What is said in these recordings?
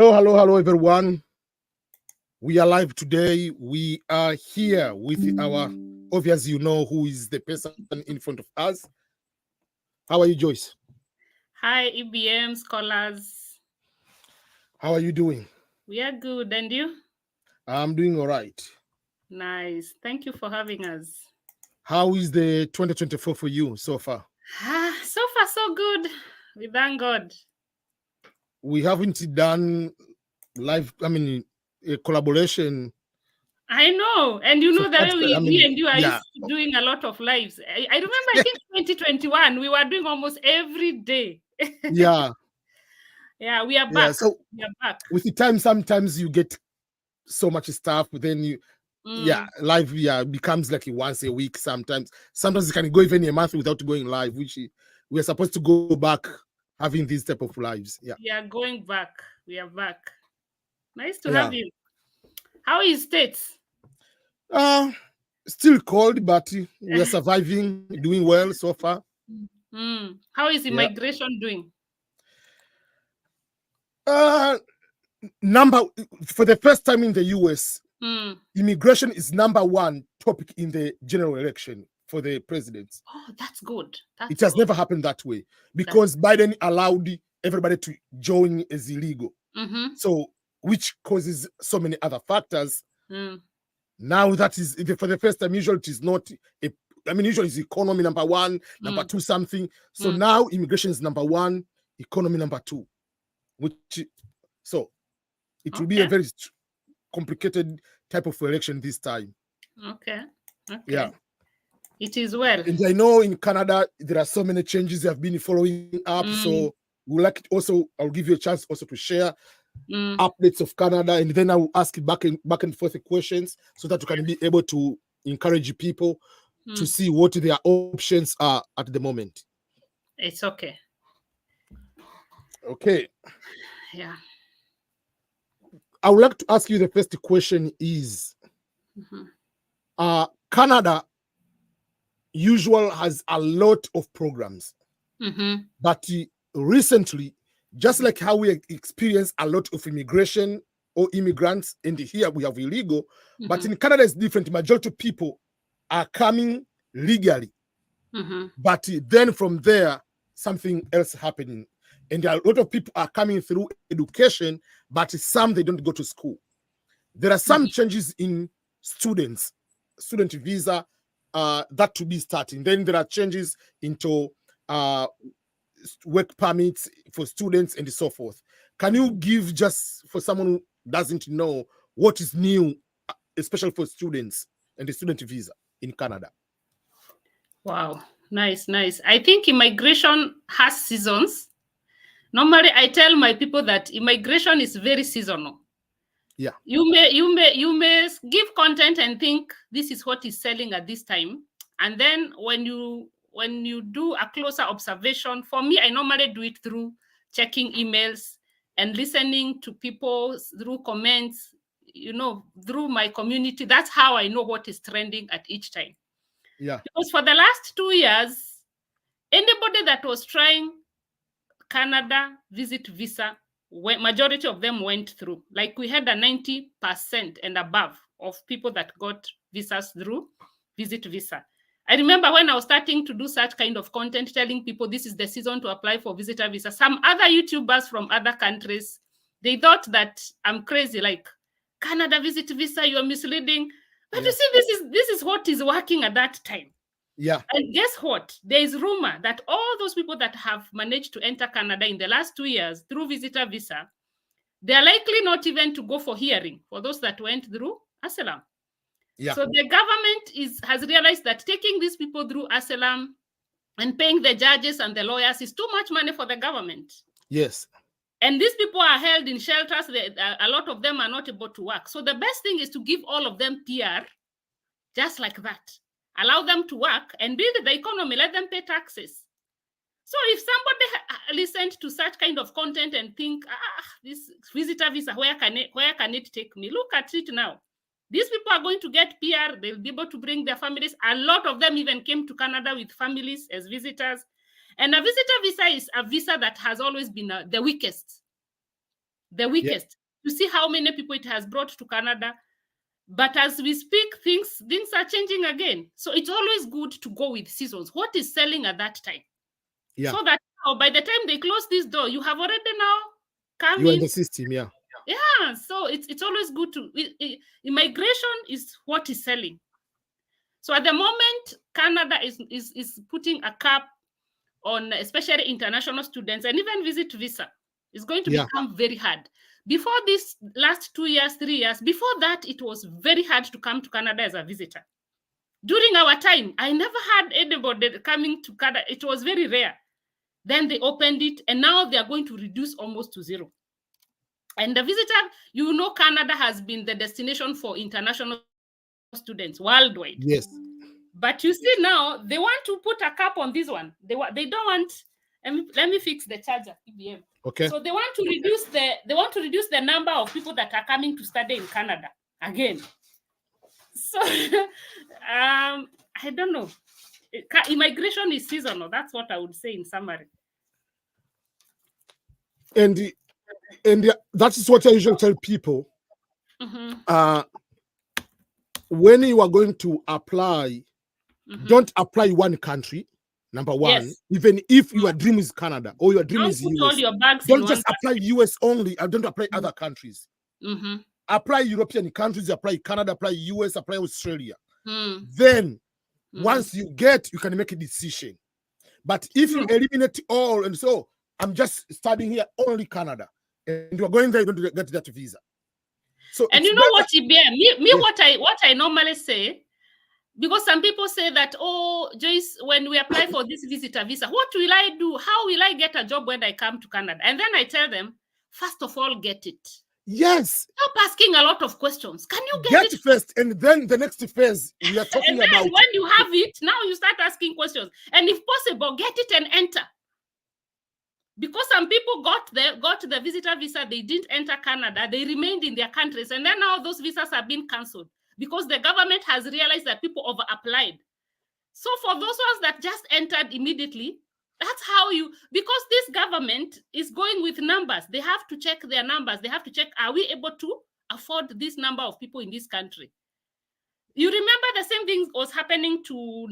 Hello, everyone. We are live today. We are here with our, obviously, you know who is the person in front of us. How are you, Joyce? Hi, EBM scholars. How are you doing? We are good. And you? I'm doing all right. Nice. Thank you for having us. How is the 2024 for you so far? So far, so good. We thank God. We haven't done live, a collaboration. I know. And you For know the quite, way we and you are yeah, used to doing a lot of lives. I remember, I think 2021, we were doing almost every day. yeah, Yeah, we are yeah. back. So We are back. with the time, sometimes you get so much stuff, but then live becomes like once a week. Sometimes it can go even a month without going live, which we are supposed to go back having these type of lives. We are going back. We are back. Nice to Yeah. have you. How is States? uh Still cold, but we are surviving, doing well so far. How is Yeah. immigration doing? Number For the first time in the US, Mm. immigration is number one topic in the general election for the president. Oh, that's good. It has never happened that way because Biden allowed everybody to join as illegal. So, which causes so many other factors. Now that is for the first time. Usually, it is not. Usually it's economy number one, number two something. So now immigration is number one, economy number two. So it will be a very complicated type of election this time. Okay. Yeah. It is well. And I know in Canada there are so many changes that have been following up. So we'll I'll give you a chance also to share updates of Canada, and then I will ask back and forth questions so that you can be able to encourage people to see what their options are at the moment. It's okay. Okay. Yeah. I would like to ask you, the first question is, Canada usually has a lot of programs, but recently, just like how we experience a lot of immigration or immigrants, and here we have illegal, but in Canada it's different. Majority of people are coming legally, but then from there something else happening, and a lot of people are coming through education, but some they don't go to school. There are some changes in student visa that to be starting. Then there are changes into work permits for students and so forth. Can you give, just for someone who doesn't know, what is new, especially for students and the student visa in Canada? Wow. Nice. I think immigration has seasons. Normally, I tell my people that immigration is very seasonal. Yeah. You may give content and think this is what is selling at this time. And then when you do a closer observation, for me, I normally do it through checking emails and listening to people through comments, through my community. That's how I know what is trending at each time. Yeah. Because for the last 2 years, anybody that was trying Canada visit visa, majority of them went through. Like we had a 90% and above of people that got visas through visit visa. I remember when I was starting to do such kind of content, telling people this is the season to apply for visitor visa. Some other YouTubers from other countries, they thought that I'm crazy, like Canada visit visa, you're misleading. But you see, this is what is working at that time. Yeah. And guess what? There is rumor that all those people that have managed to enter Canada in the last 2 years through visitor visa, they are likely not even to go for hearing for those that went through asylum. Yeah. So the government has realized that taking these people through asylum and paying the judges and the lawyers is too much money for the government. Yes. And these people are held in shelters. A lot of them are not able to work. So the best thing is to give all of them PR, just like that. Allow them to work and build the economy. Let them pay taxes. So if somebody listened to such kind of content and think, this visitor visa, where can it take me? Look at it now. These people are going to get PR. They'll be able to bring their families. A lot of them even came to Canada with families as visitors. And a visitor visa is a visa that has always been the weakest. the weakest. You see how many people it has brought to Canada. But as we speak, things are changing again. So it's always good to go with seasons. What is selling at that time? Yeah. So that now, by the time they close this door, you have already now come You're in in the system, yeah. Yeah, so it's always good to immigration is what is selling. So at the moment, Canada is putting a cap on especially international students, and even visit visa is going to become very hard. Before this last 2 years, 3 years, before that, it was very hard to come to Canada as a visitor. During our time, I never had anybody coming to Canada. It was very rare. Then they opened it, and now they are going to reduce almost to zero. And the visitor, Canada has been the destination for international students worldwide. Yes. But you see now, they want to put a cap on this one. They don't want. Let me fix the charger, EBM. Okay. So they want to reduce the number of people that are coming to study in Canada again. So I don't know. Immigration is seasonal. That's what I would say in summary. And that is what I usually tell people. When you are going to apply, don't apply one country. Number one, even if your dream is Canada or your dream is US, don't just apply US only. Don't apply other countries. Apply European countries, apply Canada, apply US, apply Australia. Then, once you can make a decision. But if you eliminate all and so, I'm just studying here only Canada, and you're going there, you're going to get that visa. So, and you know what, EBM, what I normally say, because some people say that, oh, Joyce, when we apply for this visitor visa, what will I do? How will I get a job when I come to Canada? And then I tell them, first of all, get it. Yes. Stop asking a lot of questions. Can you get it first? And then the next phase we are talking and then about. When you have it, now you start asking questions. And if possible, get it and enter. Because some people got the visitor visa, they didn't enter Canada, they remained in their countries, and then now those visas have been cancelled because the government has realized that people over-applied. So for those ones that just entered immediately, that's how because this government is going with numbers. They have to check their numbers. They have to check, are we able to afford this number of people in this country? You remember the same thing was happening to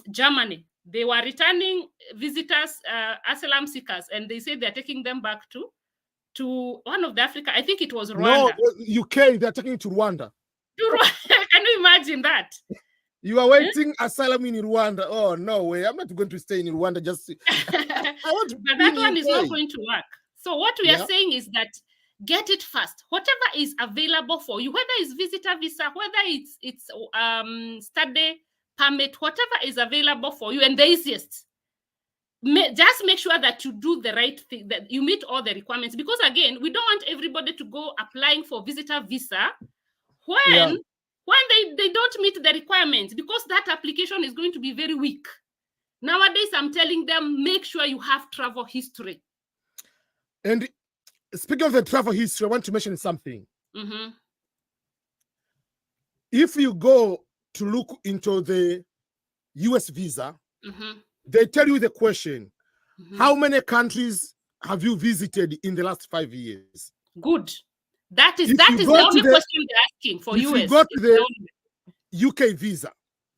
Germany. They were returning visitors, asylum seekers, and they said they're taking them back to one of the Africa. I think it was Rwanda. No, UK, they're taking to Rwanda. Can you imagine that? You are waiting asylum in Rwanda. Oh, no way. I'm not going to stay in Rwanda just I want to But that one is not going to work. So what we are saying is that get it fast. Whatever is available for you, whether it's visitor visa, whether it's study permit, whatever is available for you, and the easiest. Just make sure that you do the right thing, that you meet all the requirements. Because again, we don't want everybody to go applying for visitor visa when they don't meet the requirements, because that application is going to be very weak. Nowadays, I'm telling them, make sure you have travel history. And speaking of the travel history, I want to mention something. If you go to look into the US visa, they tell you the question, how many countries have you visited in the last 5 years? Good. That is the only question they're asking for US. If you go to the UK visa,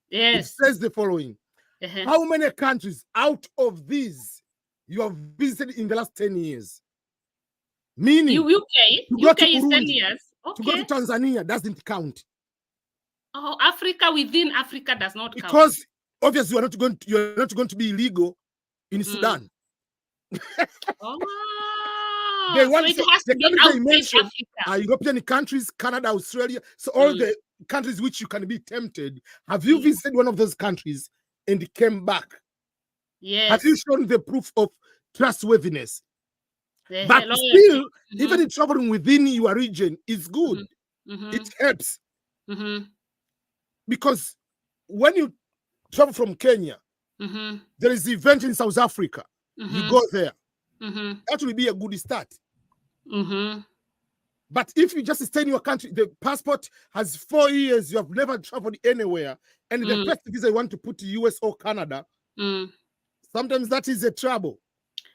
it says the following. How many countries out of these you have visited in the last 10 years? Meaning, UK is 10 years. To go to Tanzania doesn't count. Oh, Africa within Africa does not count. Because obviously you're not going to be illegal in Sudan. They want so it has to be outside Africa. European countries, Canada, Australia. So all the countries which you can be tempted. Have you visited one of those countries and came back? Yes. Have you shown the proof of trustworthiness? But still, even traveling within your region is good. It helps. Because when you travel from Kenya, there is an event in South Africa. You go there. That will be a good start. But if you just stay in your country, the passport has 4 years, you have never traveled anywhere, and the first visa you want to put to US or Canada, sometimes that is a trouble.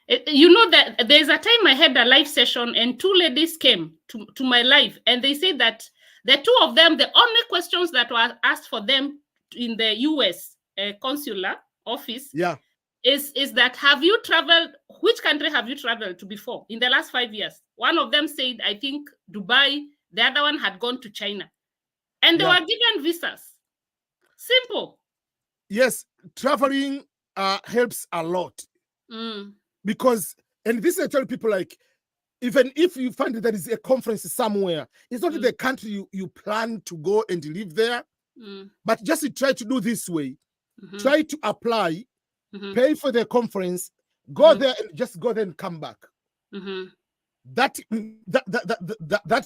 You know that there's a time I had a live session and two ladies came to my live, and they said that the two of them, the only questions that were asked for them in the US consular office, yeah, is that, have you traveled, which country have you traveled to before in the last 5 years? One of them said, I think Dubai. The other one had gone to China, and they yeah. were given visas. Simple. Yes, traveling helps a lot. Because, and this I tell people, like, even if you find that there is a conference somewhere, it's not the country you plan to go and live there, but just to try to do this way. Try to apply, pay for the conference, go there and just go there and come back. That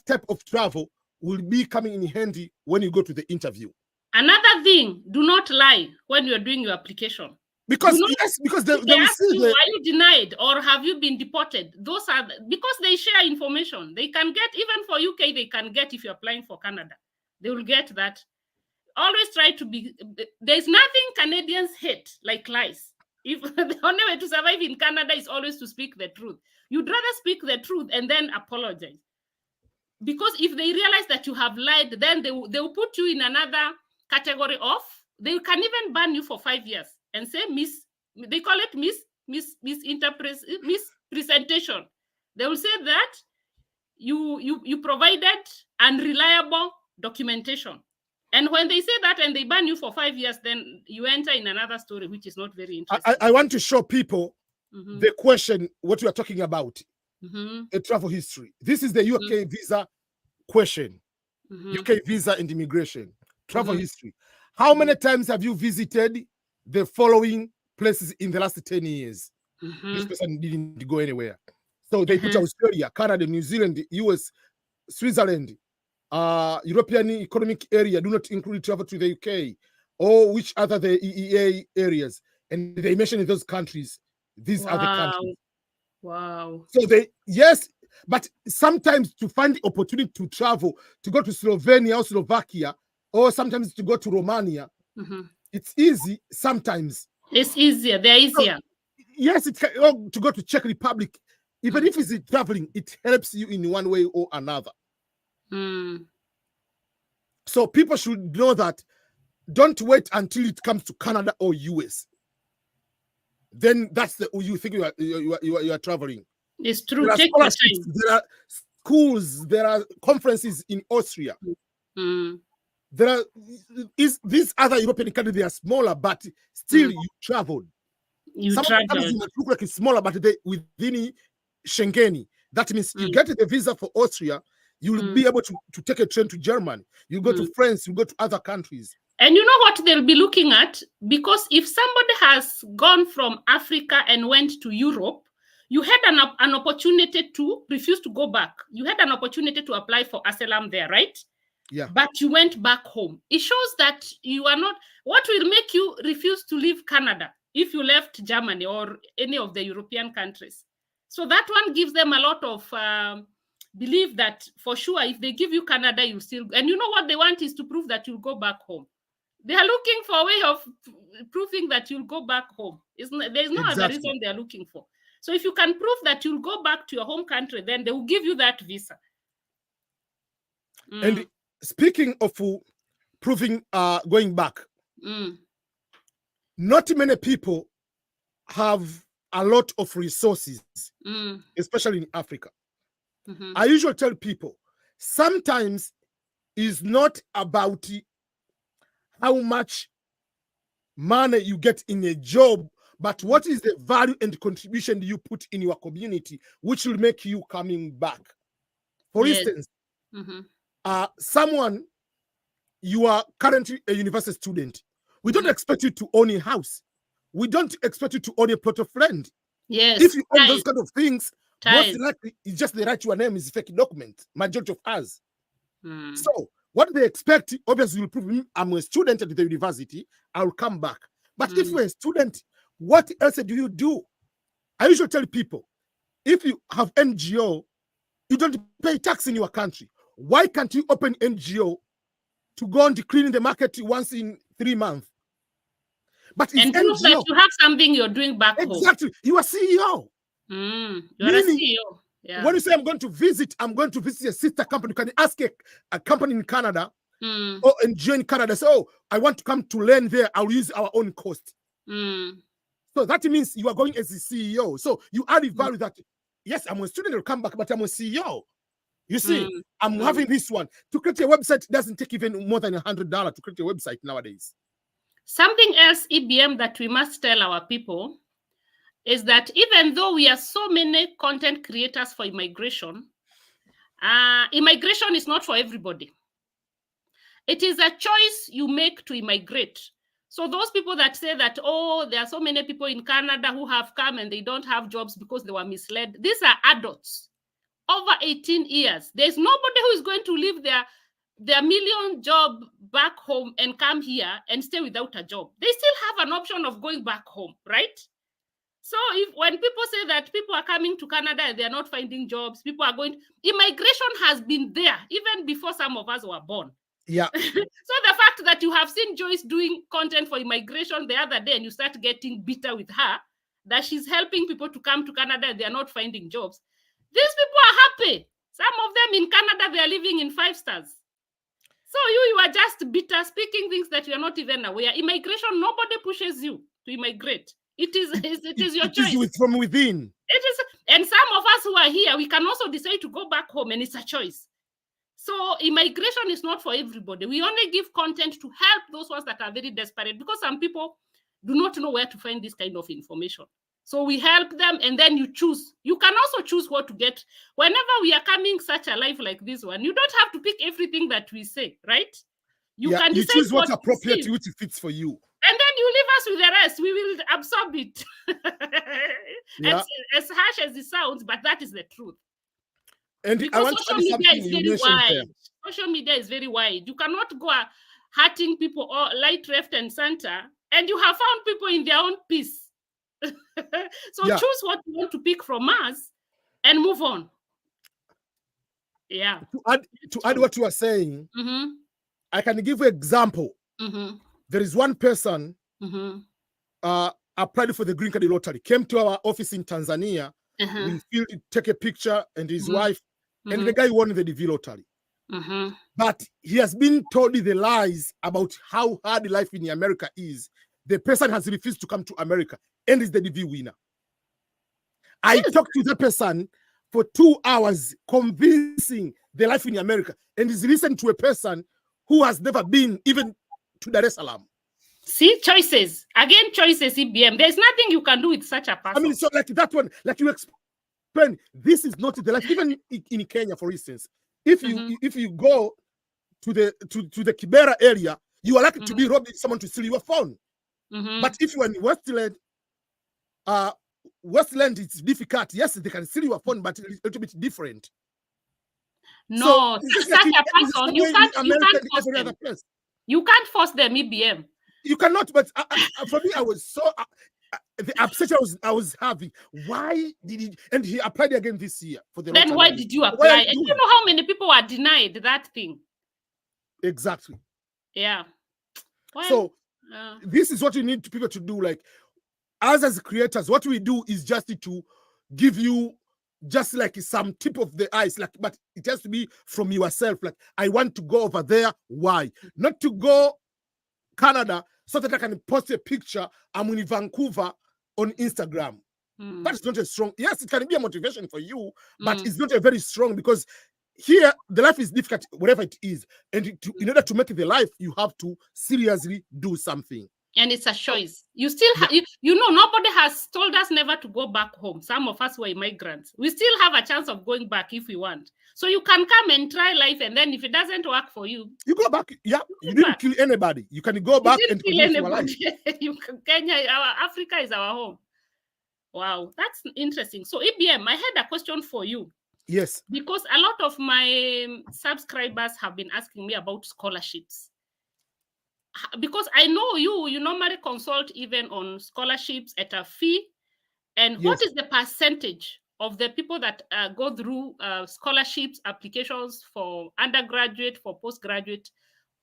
type of travel will be coming in handy when you go to the interview. Another thing, do not lie when you're doing your application. Because because they ask you, are you denied or have you been deported? Those are because they share information. They can get, even for UK, they can get if you're applying for Canada. They will get that. Always try to be. There's nothing Canadians hate like lies. If the only way to survive in Canada is always to speak the truth. You'd rather speak the truth and then apologize. Because if they realize that you have lied, then they will put you in another category of, they can even ban you for 5 years and say they call it mispresentation. They will say that you provided unreliable documentation. And when they say that and they ban you for 5 years, then you enter in another story, which is not very interesting. I want to show people the question, what we are talking about, a travel history. This is the UK visa question, UK visa and immigration, travel history. How many times have you visited the following places in the last 10 years? This person didn't go anywhere. So they put Australia, Canada, New Zealand, US, Switzerland, European Economic Area, do not include travel to the UK, or which other the EEA areas. And they mention in those countries, these are the countries. Wow. So yes, but sometimes to find the opportunity to travel, to go to Slovenia or Slovakia, or sometimes to go to Romania, it's easy sometimes. It's easier. They're easier. So, yes, to go to Czech Republic, even if it's traveling, it helps you in one way or another. So people should know that. Don't wait until it comes to Canada or US. Then that's you think you are traveling. It's true. There are Take scholarships, there are schools, there are conferences in Austria. There are these other European countries, they are smaller, but still you traveled. Some of the countries might look like it's smaller, but they within Schengen. That means you get the visa for Austria, you will be able to take a train to Germany. You go to France, you go to other countries. And you know what they'll be looking at? Because if somebody has gone from Africa and went to Europe, you had an opportunity to refuse to go back. You had an opportunity to apply for asylum there, right? Yeah. But you went back home. It shows that you are not. What will make you refuse to leave Canada if you left Germany or any of the European countries? So that one gives them a lot of belief that for sure, if they give you Canada, you still. And you know what they want is to prove that you'll go back home. They are looking for a way of proving that you'll go back home. There's no other reason they are looking for. So if you can prove that you'll go back to your home country, then they will give you that visa. And speaking of proving going back, not many people have a lot of resources, especially in Africa. I usually tell people, sometimes it's not about how much money you get in a job, but what is the value and contribution you put in your community, which will make you coming back. For instance, someone, you are currently a university student. We don't expect you to own a house. We don't expect you to own a plot of land. Yes. If you own those kind of things, most likely it's just the right to your name is a fake document. Majority of us. So what they expect, obviously, will prove I'm a student at the university, I'll come back. But if you're a student, what else do you do? I usually tell people, if you have NGO, you don't pay tax in your country. Why can't you open NGO to go and clean the market once in 3 months? But and prove that you have something you're doing back home. Exactly. You are CEO. You're a Meaning, CEO. Yeah. when you say I'm going to visit a sister company. You can ask a company in Canada or and join Canada. Say, oh, I want to come to learn there. I'll use our own cost. So that means you are going as a CEO. So you add the value that, yes, I'm a student, I'll come back, but I'm a CEO. You see, I'm having this one. To create a website doesn't take even more than $100 to create a website nowadays. Something else, EBM, that we must tell our people is that even though we are so many content creators for immigration, immigration is not for everybody. It is a choice you make to immigrate. So those people that say that, oh, there are so many people in Canada who have come and they don't have jobs because they were misled. These are adults over 18 years. There's nobody who is going to leave their million job back home and come here and stay without a job. They still have an option of going back home, right? So when people say that people are coming to Canada and they're not finding jobs, people are going, immigration has been there even before some of us were born. Yeah. So the fact that you have seen Joyce doing content for immigration the other day and you start getting bitter with her, that she's helping people to come to Canada and they're not finding jobs. These people are happy. Some of them in Canada, they are living in 5 stars. So you are just bitter, speaking things that you're not even aware. Immigration, nobody pushes you to immigrate. It is your choice. It is from within. It is, and some of us who are here, we can also decide to go back home, and it's a choice. So immigration is not for everybody. We only give content to help those ones that are very desperate, because some people do not know where to find this kind of information. So we help them, and then you choose. You can also choose what to get. Whenever we are coming such a life like this one, you don't have to pick everything that we say, right? You can decide choose what's appropriate to you, which fits for you. And then you leave us with the rest. We will absorb it. As harsh as it sounds, but that is the truth. And because I want social media is very wide. Social media is very wide. You cannot go hurting people or light, left, and center, and you have found people in their own peace. So choose what you want to pick from us and move on. Yeah. To add what you are saying, I can give you an example. There is one person applied for the green card lottery, came to our office in Tanzania. We take a picture and his wife, and the guy won the DV lottery. But he has been told the lies about how hard life in America is. The person has refused to come to America and is the DV winner. I talked to the person for 2 hours, convincing the life in America, and he's listened to a person who has never been even to Dar es Salaam. See, choices. Again, choices, EBM. There's nothing you can do with such a person. I mean, so like that one, like you explain, this is not the life. Even in Kenya, for instance, if you go to the Kibera area, you are likely to be robbing someone to steal your phone. But if you are in Westland, it's difficult. Yes, they can steal your phone, but it's a little bit different. No, so such a person, you can't force them. You can't force them, EBM. You cannot, but for me, I was so the obsession I was having. Why did he? And he applied again this year for the. Then why did you apply? And you know how many people are denied that thing? Exactly. Yeah. Well, so this is what you need people to do. Like us as creators, what we do is just to give you just like some tip of the ice, like, but it has to be from yourself. Like, I want to go over there. Why? Not to go Canada so that I can post a picture. I'm in Vancouver on Instagram. That is not a strong. Yes, it can be a motivation for you, but it's not a very strong, because here the life is difficult, whatever it is, and in order to make the life, you have to seriously do something. And it's a choice. You still have, you know, nobody has told us never to go back home. Some of us were immigrants. We still have a chance of going back if we want. So you can come and try life, and then if it doesn't work for you, you go back. Yeah, you didn't kill anybody. You can go back and kill anybody. Kenya, Africa is our home. Wow, that's interesting. So EBM, I had a question for you. Yes. Because a lot of my subscribers have been asking me about scholarships. Because I know you normally consult even on scholarships at a fee. And what is the percentage of the people that go through scholarships applications for undergraduate, for postgraduate?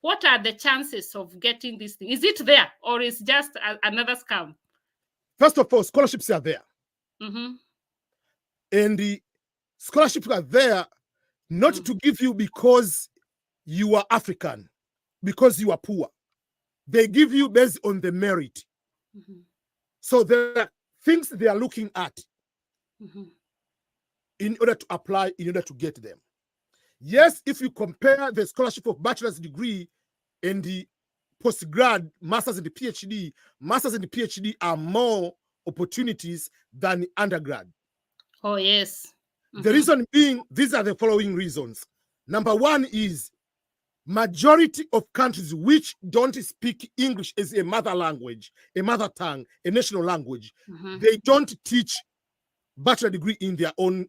What are the chances of getting this thing? Is it there, or is just another scam? First of all, scholarships are there. And the scholarships are there not to give you because you are African, because you are poor. They give you based on the merit. So there are things they are looking at in order to apply, in order to get them. Yes, if you compare the scholarship of bachelor's degree and the postgrad, master's and the PhD, masters and the PhD are more opportunities than undergrad. Oh, yes. The reason being, these are the following reasons. Number one is majority of countries which don't speak English as a mother language, a mother tongue, a national language, they don't teach bachelor degree in their own,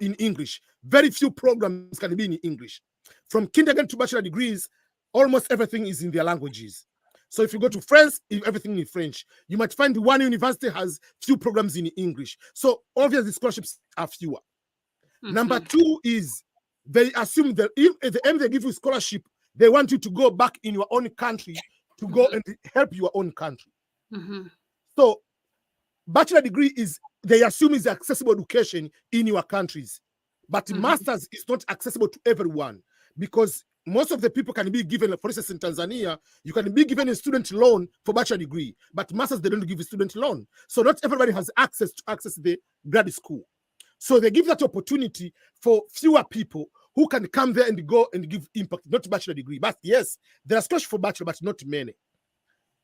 in English. Very few programs can be in English. From kindergarten to bachelor degrees, almost everything is in their languages. So if you go to France, everything in French. You might find one university has few programs in English. So obviously scholarships are fewer. Number two is they assume that if at the end they give you scholarship, they want you to go back in your own country to go and help your own country. So bachelor degree is, they assume is accessible education in your countries. But masters is not accessible to everyone because most of the people can be given, for instance, in Tanzania, you can be given a student loan for bachelor degree, but masters, they don't give a student loan. So not everybody has access to access the grad school. So they give that opportunity for fewer people who can come there and go and give impact, not bachelor degree. But yes, there are scholarships for bachelor, but not many.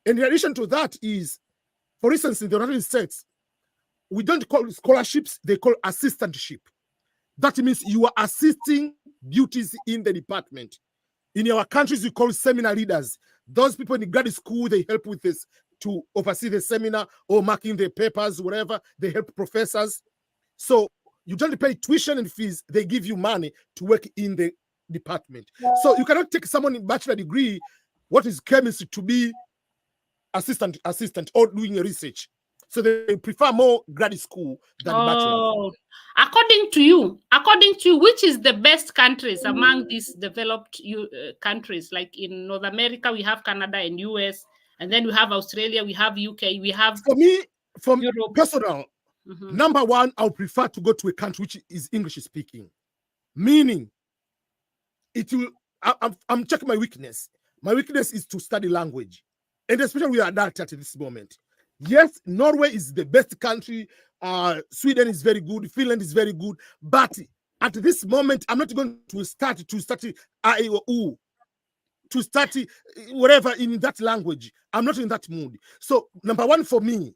And in addition to that is, for instance, in the United States, we don't call scholarships, they call assistantship. That means you are assisting duties in the department. In our countries, we call seminar leaders. Those people in the grad school, they help with this to oversee the seminar or marking the papers, whatever. They help professors. So you don't pay tuition and fees. They give you money to work in the department. So you cannot take someone in bachelor degree, what is chemistry, to be assistant or doing research. So they prefer more grad school than bachelor. According to you, which is the best countries among these developed countries? Like in North America, we have Canada and US, and then we have Australia, we have UK, we have. For me, from Europe. personal, number one, I would prefer to go to a country which is English speaking, meaning it will. I'm checking my weakness. My weakness is to study language, and especially we are adult at this moment. Yes, Norway is the best country. Sweden is very good. Finland is very good. But at this moment, I'm not going to start I or U, to start whatever in that language. I'm not in that mood. So number one for me,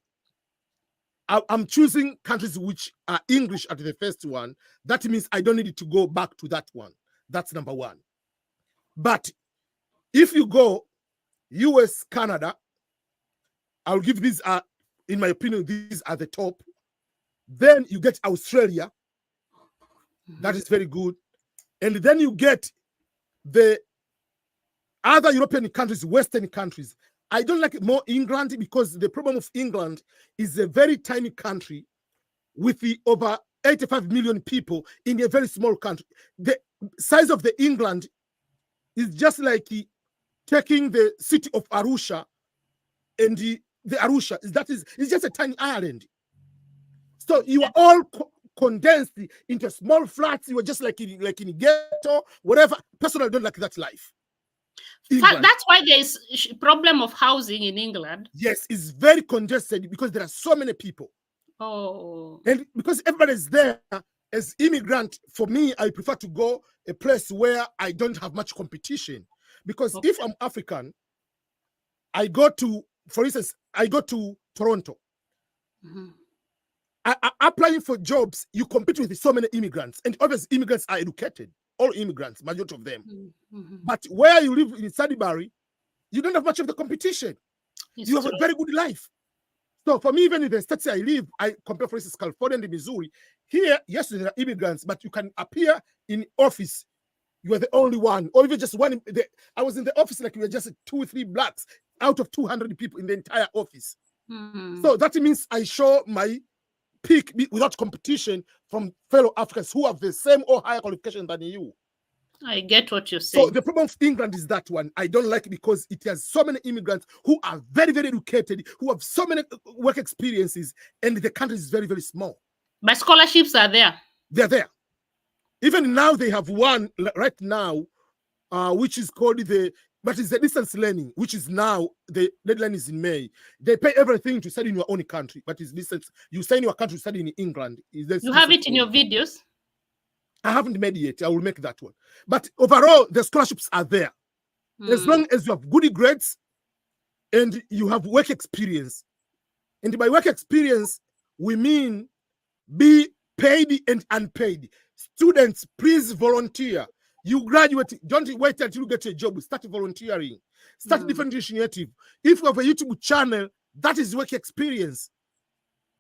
I'm choosing countries which are English at the first one. That means I don't need to go back to that one. That's number one. But if you go US, Canada, I'll give these are, in my opinion, these are the top. Then you get Australia. That is very good. And then you get the other European countries, Western countries. I don't like it more England because the problem of England is a very tiny country with the over 85 million people in a very small country. The size of the England is just like taking the city of Arusha, and the Arusha is just a tiny island. So you are all condensed into small flats. You are just like in ghetto, whatever. Personally, I don't like that life. England. That's why there is a problem of housing in England. Yes, it's very congested because there are so many people. Oh. And because everybody's there as immigrant, for me, I prefer to go a place where I don't have much competition. Because if I'm African, I go to, for instance, I go to Toronto. Applying for jobs, you compete with so many immigrants. And obviously, immigrants are educated. All immigrants, majority of them. But where you live in Sudbury, you don't have much of the competition. You have a very good life. So for me, even in the states I live, I compare, for instance, California and Missouri. Here, yes, there are immigrants, but you can appear in office. You are the only one, or even just one. I was in the office like we were just 2 or 3 blacks out of 200 people in the entire office. So that means I show my peak without competition from fellow Africans who have the same or higher qualification than you. I get what you're saying. So the problem of England is that one. I don't like it because it has so many immigrants who are very, very educated, who have so many work experiences, and the country is very, very small. But scholarships are there. They're there. Even now they have one right now, which is called but it's the distance learning, which is now, the deadline is in May. They pay everything to study in your own country, but it's distance. You stay in your country, study in England. You have it in your videos? I haven't made it yet. I will make that one. But overall, the scholarships are there. As long as you have good grades and you have work experience. And by work experience, we mean be paid and unpaid. Students, please volunteer. You graduate, don't wait until you get a job. Start volunteering. Start different initiative. If you have a YouTube channel, that is work experience.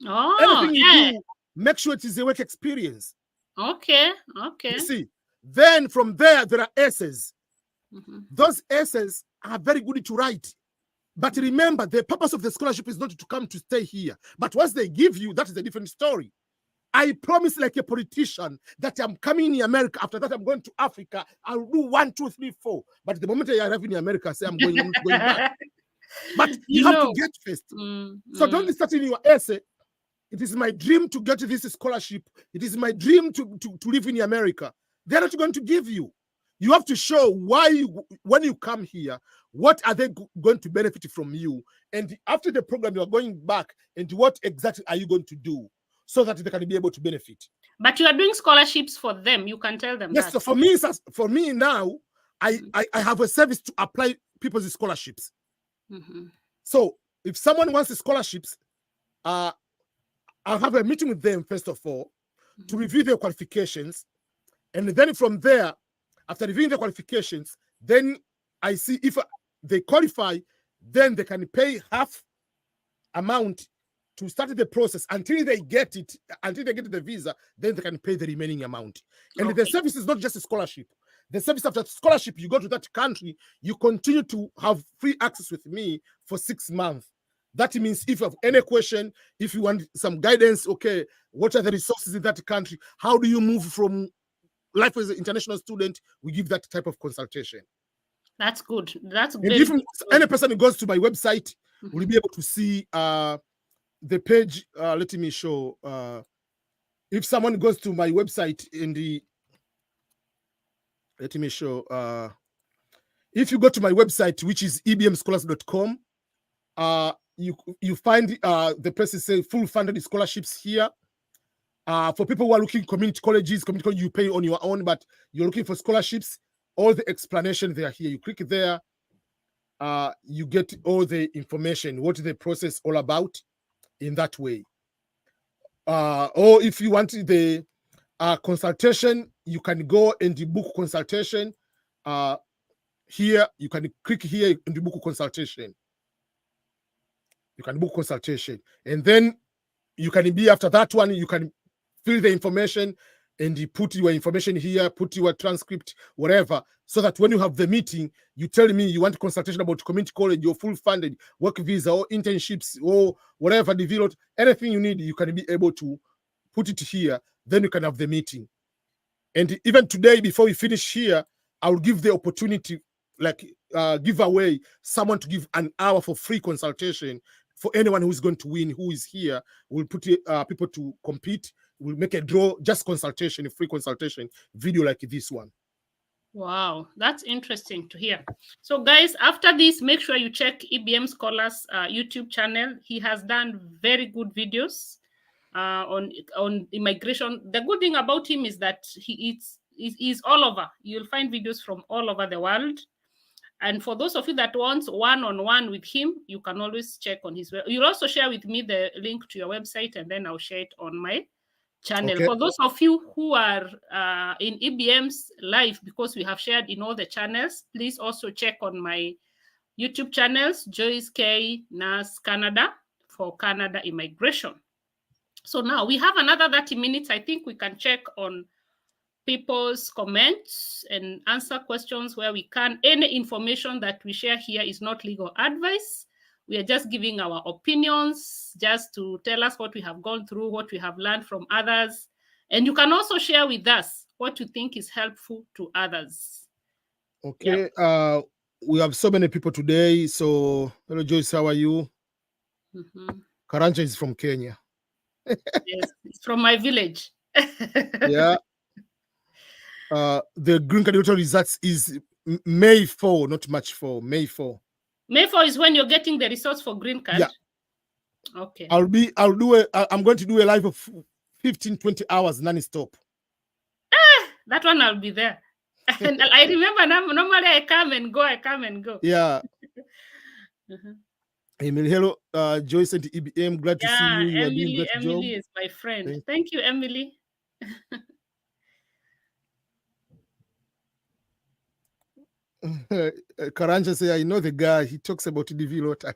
Anything you do, make sure it is a work experience. Okay. You see, then from there are essays. Those essays are very good to write. But remember, the purpose of the scholarship is not to come to stay here. But once they give you, that is a different story. I promise, like a politician, that I'm coming in America. After that, I'm going to Africa. I'll do 1, 2, 3, 4. But the moment I arrive in America, I say I'm going back. But you have to get first. So don't start in your essay. It is my dream to get this scholarship. It is my dream to live in America. They're not going to give you. You have to show why when you come here, what are they going to benefit from you? And after the program, you are going back, and what exactly are you going to do so that they can be able to benefit? But you are doing scholarships for them. You can tell them yes, that. So for me now, I have a service to apply people's scholarships. So if someone wants the scholarships, I'll have a meeting with them, first of all, to review their qualifications. And then from there, after reviewing the qualifications, then I see if they qualify, then they can pay half amount to start the process until they get it, until they get the visa, then they can pay the remaining amount. And the service is not just a scholarship. The service after scholarship, you go to that country, you continue to have free access with me for 6 months. That means if you have any question, if you want some guidance, okay, what are the resources in that country? How do you move from life as an international student? We give that type of consultation. That's good. That's good. If any person who goes to my website will be able to see the page. Let me show. If someone goes to my website let me show. If you go to my website, which is ebmscholars.com, you find the places say full funded scholarships here. For people who are looking community colleges, you pay on your own, but you're looking for scholarships, all the explanation they are here. You click there, you get all the information, what is the process all about in that way. Or if you want the consultation, you can go and book consultation. Here, you can click here and book consultation. You can book consultation. And then you can be after that one, you can fill the information and you put your information here, put your transcript, whatever, so that when you have the meeting, you tell me you want consultation about community college, your full funded work visa or internships or whatever, develop anything you need, you can be able to put it here. Then you can have the meeting. And even today, before we finish here, I will give the opportunity, like give away someone to give an hour for free consultation for anyone who is going to win, who is here. We'll put people to compete. We'll make a draw, just consultation, a free consultation video like this one. Wow, that's interesting to hear. So guys, after this, make sure you check EBM Scholars YouTube channel. He has done very good videos on immigration. The good thing about him is that he's all over. You'll find videos from all over the world. And for those of you that want one-on-one with him, you can always check on his website. You'll also share with me the link to your website, and then I'll share it on my channel. Okay. For those of you who are in EBM's live, because we have shared in all the channels, please also check on my YouTube channels, Joyce K. Nas Canada, for Canada immigration. So now we have another 30 minutes. I think we can check on people's comments and answer questions where we can. Any information that we share here is not legal advice. We are just giving our opinions, just to tell us what we have gone through, what we have learned from others. And you can also share with us what you think is helpful to others. Okay. Yep. We have so many people today. So, hello, Joyce, how are you? Karanja is from Kenya. Yes, it's from my village. Yeah. The green card lottery results is May 4, not March 4. May 4. May 4 is when you're getting the results for green card. Yeah. Okay. I'm going to do a live of 15, 20 hours non-stop. That one I'll be there. And I remember normally I come and go. Yeah. Uh-huh. Emily, hello, Joyce and EBM. Glad to see you. You are doing great job. Emily is my friend. Thank you, Emily. Karanja say, I know the guy. He talks about DV lottery.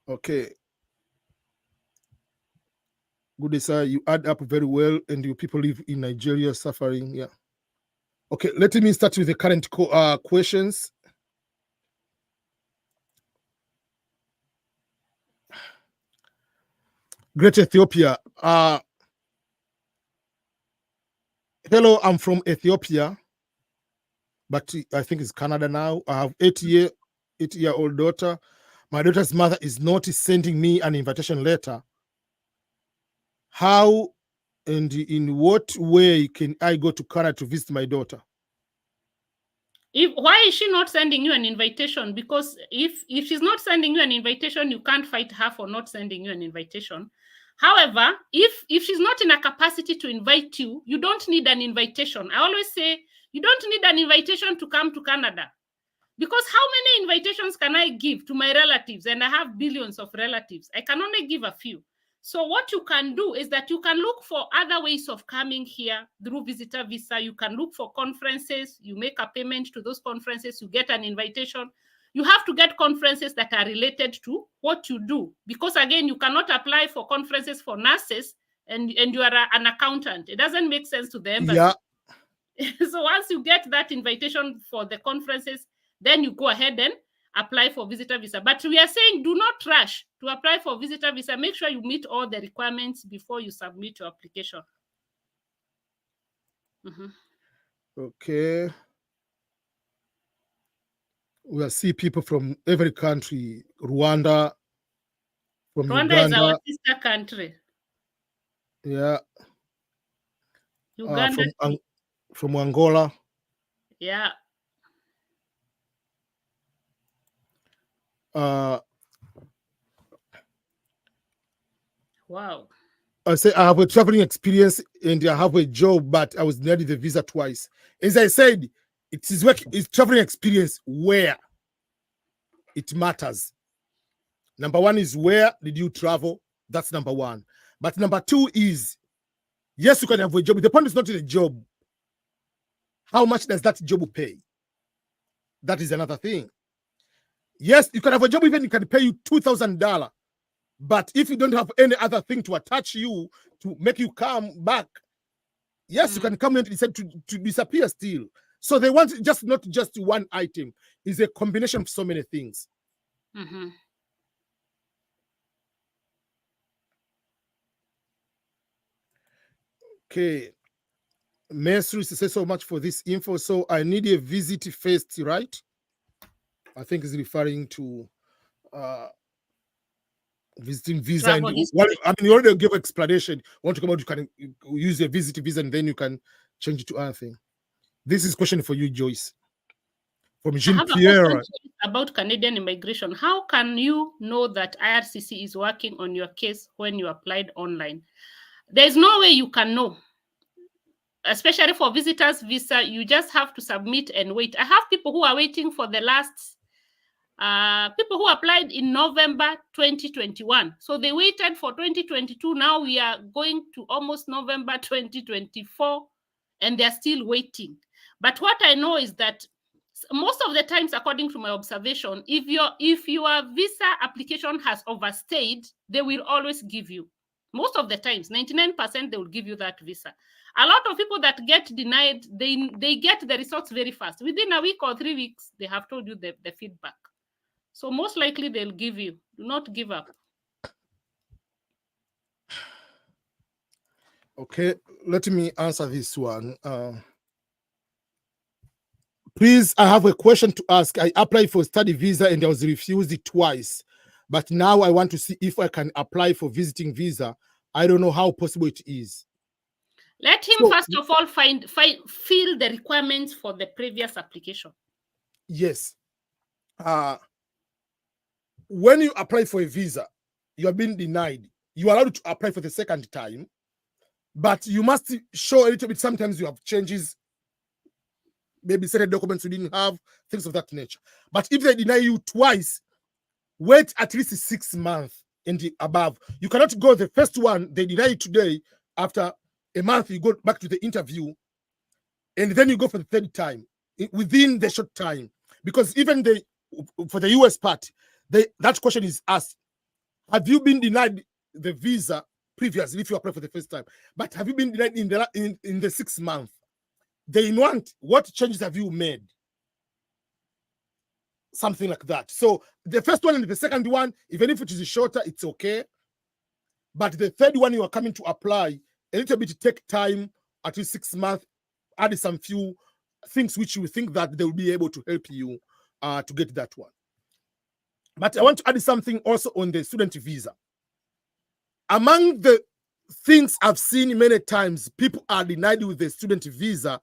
Okay. Good, sir. You add up very well, and you people live in Nigeria suffering. Yeah. Okay, let me start with the current questions. Great Ethiopia. Hello, I'm from Ethiopia, but I think it's Canada now. I have 8-year-old daughter. My daughter's mother is not sending me an invitation letter. How and in what way can I go to Canada to visit my daughter? Why is she not sending you an invitation? Because if she's not sending you an invitation, you can't fight her for not sending you an invitation. However, if she's not in a capacity to invite you, you don't need an invitation. I always say you don't need an invitation to come to Canada. Because how many invitations can I give to my relatives? And I have billions of relatives. I can only give a few. So what you can do is that you can look for other ways of coming here through visitor visa. You can look for conferences. You make a payment to those conferences. You get an invitation. You have to get conferences that are related to what you do. Because again, you cannot apply for conferences for nurses and you are an accountant. It doesn't make sense to the embassy. Yeah. So once you get that invitation for the conferences, then you go ahead and apply for visitor visa. But we are saying do not rush to apply for visitor visa. Make sure you meet all the requirements before you submit your application. Okay. We'll see people from every country. Rwanda, from Rwanda Uganda. Is our sister country. Yeah. Uganda. From Angola. Yeah. Wow. I say I have a traveling experience and I have a job, but I was denied the visa twice. As I said, it's traveling experience where it matters. Number one is where did you travel? That's number one. But number two is, yes, you can have a job. The point is not in a job. How much does that job pay? That is another thing. Yes, you can have a job, even it can pay you $2,000. But if you don't have any other thing to attach you to make you come back, yes, you can come and decide to disappear still. So they want not just one item. It's a combination of so many things. Okay. Mesri says so much for this info. So I need a visit first, right? I think it's referring to visiting visa. And you already gave explanation. Want to come out, you can use a visit visa and then you can change it to other thing. This is a question for you, Joyce. From Jean-Pierre. About Canadian immigration. How can you know that IRCC is working on your case when you applied online? There's no way you can know. Especially for visitors visa, you just have to submit and wait. I have people who are waiting for the last people who applied in November 2021. So they waited for 2022. Now we are going to almost November 2024 and they're still waiting. But what I know is that most of the times, according to my observation, if your visa application has overstayed, they will always give you. Most of the times, 99%, they will give you that visa. A lot of people that get denied, they get the results very fast. Within a week or 3 weeks, they have told you the feedback. So most likely they'll give you. Do not give up. Okay, let me answer this one. Please, I have a question to ask. I applied for study visa and I was refused twice. But now I want to see if I can apply for visiting visa. I don't know how possible it is. Let him first of all fill the requirements for the previous application. Yes. When you apply for a visa, you have been denied. You are allowed to apply for the second time, but you must show a little bit. Sometimes you have changes, maybe certain documents you didn't have, things of that nature. But if they deny you twice, wait at least 6 months and above. You cannot go the first one, they deny you today. After a month, you go back to the interview, and then you go for the third time within the short time. Because even for the US part, that question is asked: have you been denied the visa previously if you apply for the first time? But have you been denied in the 6 months? They want, what changes have you made? Something like that. So the first one and the second one, even if it is shorter, it's okay. But the third one you are coming to apply, a little bit take time, at least 6 months, add some few things which you think that they will be able to help you to get that one. But I want to add something also on the student visa. Among the things I've seen many times, people are denied with the student visa.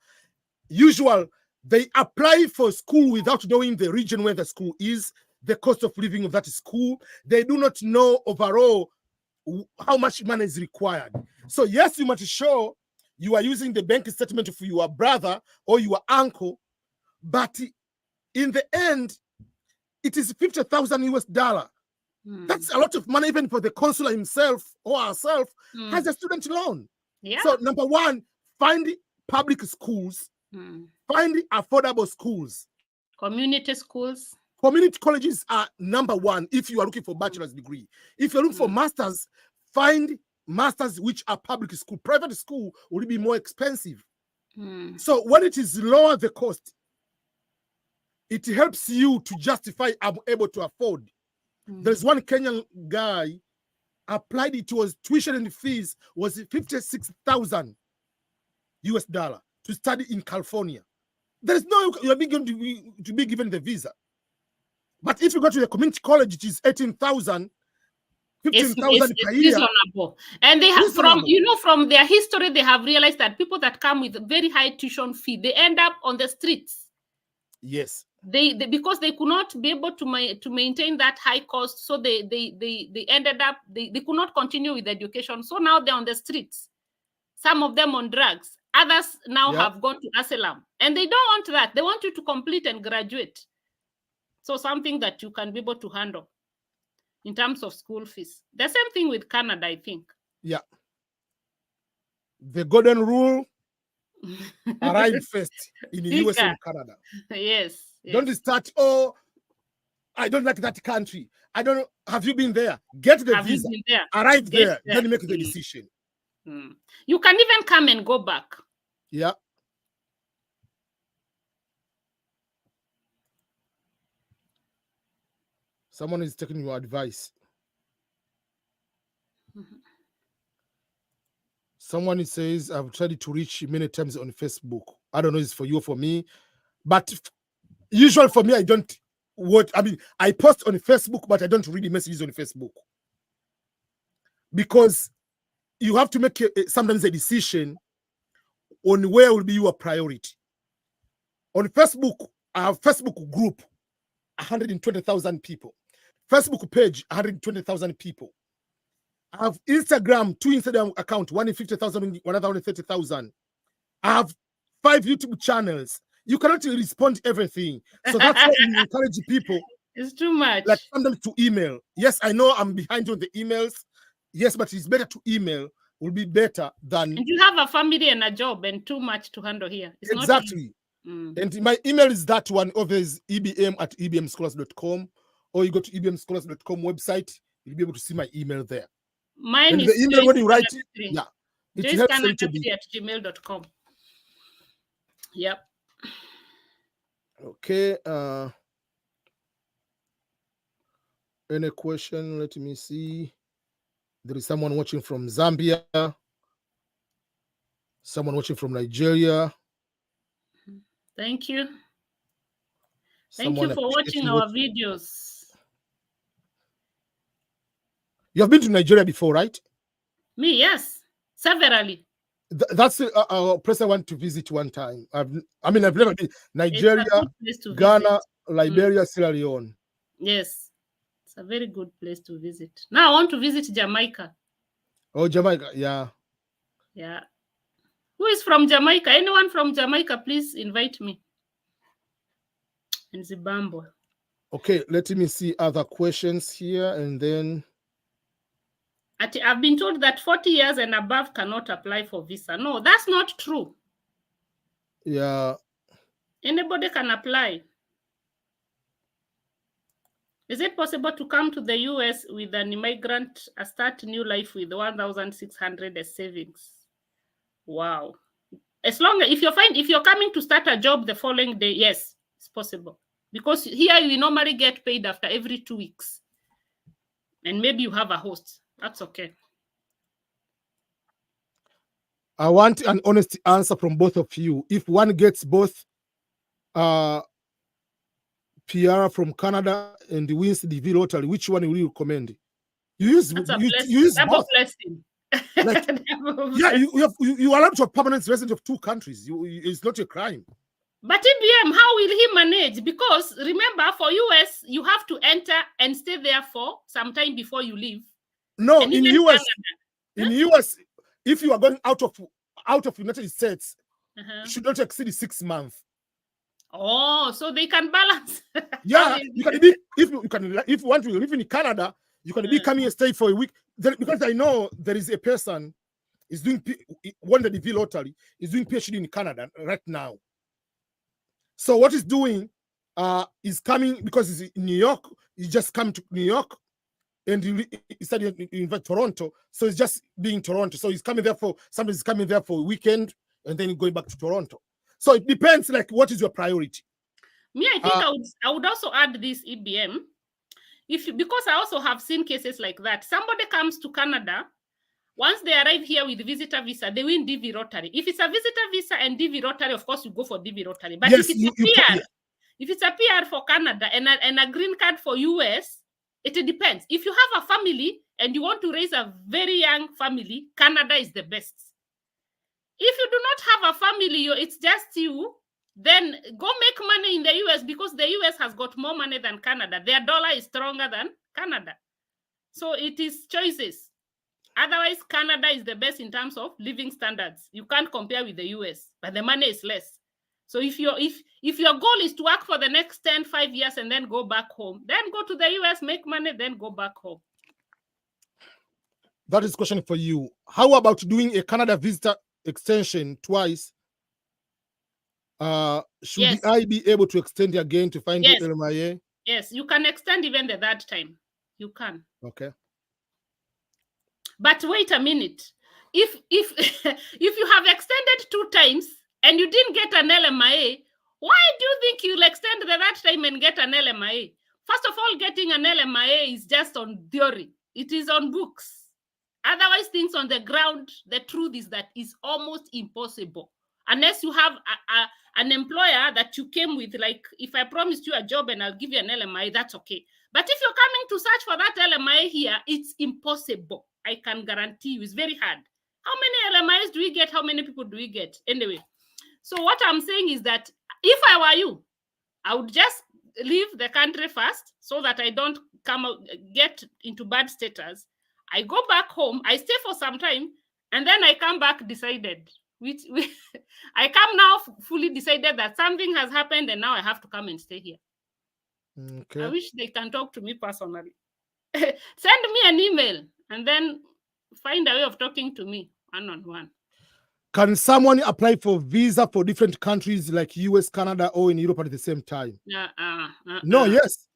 Usual, they apply for school without knowing the region where the school is, the cost of living of that school. They do not know overall how much money is required. So yes, you must show you are using the bank statement of your brother or your uncle, but in the end, it is 50,000 US dollar. That's a lot of money, even for the consular himself or herself has a student loan. Yeah. So number one, find public schools, find affordable schools. Community schools. Community colleges are number one if you are looking for bachelor's degree. If you're looking for masters, find masters which are public school. Private school will be more expensive. So when it is lower the cost, it helps you to justify, I'm able to afford. There's one Kenyan guy applied, it was tuition and fees was 56,000 US dollar to study in California. There is no, you're going to be given the visa. But if you go to the community college, it is 18,000, 15,000 per year. Reasonable. And they have from their history, they have realized that people that come with very high tuition fee, they end up on the streets. Yes. They because they could not be able to maintain that high cost, so they ended up they could not continue with education. So now they're on the streets. Some of them on drugs. Others now have gone to asylum, and they don't want that. They want you to complete and graduate. So something that you can be able to handle in terms of school fees. The same thing with Canada, I think. Yeah. The golden rule: arrive first in the US and Canada. Yes. Don't start, oh, I don't like that country. I don't know. Have you been there? Get the visa. Arrive there. Then make the decision. You can even come and go back. Yeah. Someone is taking your advice. Someone says, I've tried to reach many times on Facebook. I don't know if it's for you or for me, but usually for me, I post on Facebook, but I don't read messages on Facebook. Because you have to make sometimes a decision on where will be your priority. On Facebook, I have Facebook group, 120,000 people. Facebook page, 120,000 people. I have Instagram, 2 Instagram accounts, one in 50,000, one in 30,000. I have 5 YouTube channels. You cannot respond to everything. So that's why we encourage people. It's too much. Like sometimes to email. Yes, I know I'm behind on the emails. Yes, but it's better to email. Will be better than. And you have a family and a job and too much to handle here. It's exactly. And my email is that one, always ebm@ebmscholars.com, or you go to ebmscholars.com website, you'll be able to see my email there. Mine and is the email when you write it, it helps them to be at gmail.com. Yep. Okay. Any question? Let me see. There is someone watching from Zambia. Someone watching from Nigeria. Thank you. Thank you for watching our videos. You have been to Nigeria before, right? Me, yes, severally. That's a place I want to visit one time. I've never been. Nigeria, Ghana, Liberia, Sierra Leone. Yes, it's a very good place to visit. Now I want to visit Jamaica. Oh, Jamaica, yeah. Yeah. Who is from Jamaica? Anyone from Jamaica, please invite me. In Zimbabwe. Okay, let me see other questions here, and then I've been told that 40 years and above cannot apply for visa. No, that's not true. Yeah. Anybody can apply. Is it possible to come to the US with an immigrant, start new life with 1,600 as savings? Wow. As long as if you're coming to start a job the following day, yes, it's possible. Because here you normally get paid after every 2 weeks. And maybe you have a host. That's okay. I want an honest answer from both of you. If one gets both PR from Canada and wins the DV lottery, which one will you recommend? You use both. Blessing. Like, yeah, you are allowed to have permanent resident of 2 countries. It's not a crime. But IBM, how will he manage? Because remember, for US, you have to enter and stay there for some time before you leave. No, in US, US, if you are going out of United States, you should not exceed 6 months. Oh, so they can balance. Yeah, you can be if you want to live in Canada, you can be coming and stay for a week. Because I know there is a person is doing won the DV lottery, is doing PhD in Canada right now. So what he's doing is coming because he's in New York. He just come to New York and he studied in Toronto. So he's just being Toronto. So he's coming there somebody's coming there for a weekend and then going back to Toronto. So it depends, like, what is your priority? Me, I think I would also add this EBM. Because I also have seen cases like that. Somebody comes to Canada. Once they arrive here with visitor visa, they win DV lottery. If it's a visitor visa and DV lottery, of course, you go for DV lottery. But yes, if it's a PR for Canada and a green card for US, it depends. If you have a family and you want to raise a very young family, Canada is the best. If you do not have a family, it's just you, then go make money in the US because the US has got more money than Canada. Their dollar is stronger than Canada. So it is choices. Otherwise, Canada is the best in terms of living standards. You can't compare with the US, but the money is less. So if your goal is to work for the next 5 years and then go back home, then go to the US, make money, then go back home. That is a question for you. How about doing a Canada visitor extension twice? Should I be able to extend again to find the LMIA? Yes, you can extend even the third time. You can. Okay. But wait a minute. If you have extended 2 times and you didn't get an LMIA, why do you think you'll extend the third time and get an LMIA? First of all, getting an LMIA is just on theory. It is on books. Otherwise, things on the ground, the truth is that it's almost impossible. Unless you have an employer that you came with, like, if I promised you a job and I'll give you an LMIA, that's okay. But if you're coming to search for that LMIA here, it's impossible. I can guarantee you it's very hard. How many LMIAs do we get? How many people do we get? Anyway, so what I'm saying is that if I were you, I would just leave the country first so that I don't get into bad status. I go back home, I stay for some time, and then I come back decided. I come now fully decided that something has happened and now I have to come and stay here. Okay. I wish they can talk to me personally. Send me an email and then find a way of talking to me one-on-one. Can someone apply for visa for different countries like US, Canada, or in Europe at the same time? No, yes.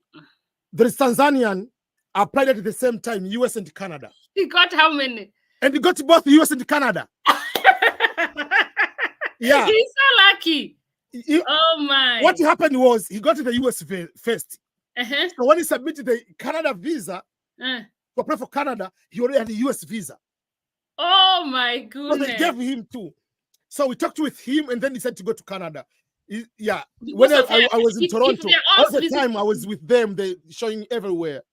There is Tanzanian applied at the same time, US and Canada. He got how many? And he got both US and Canada. Yeah. He's so lucky. Oh my. What happened was he got to the US first. So when he submitted the Canada visa to apply for Canada, he already had the US visa. Oh my goodness. So they gave him 2. So we talked with him and then he said to go to Canada. Yeah. Because When of I was in if Toronto, they're all all the time I was with them, they showing everywhere.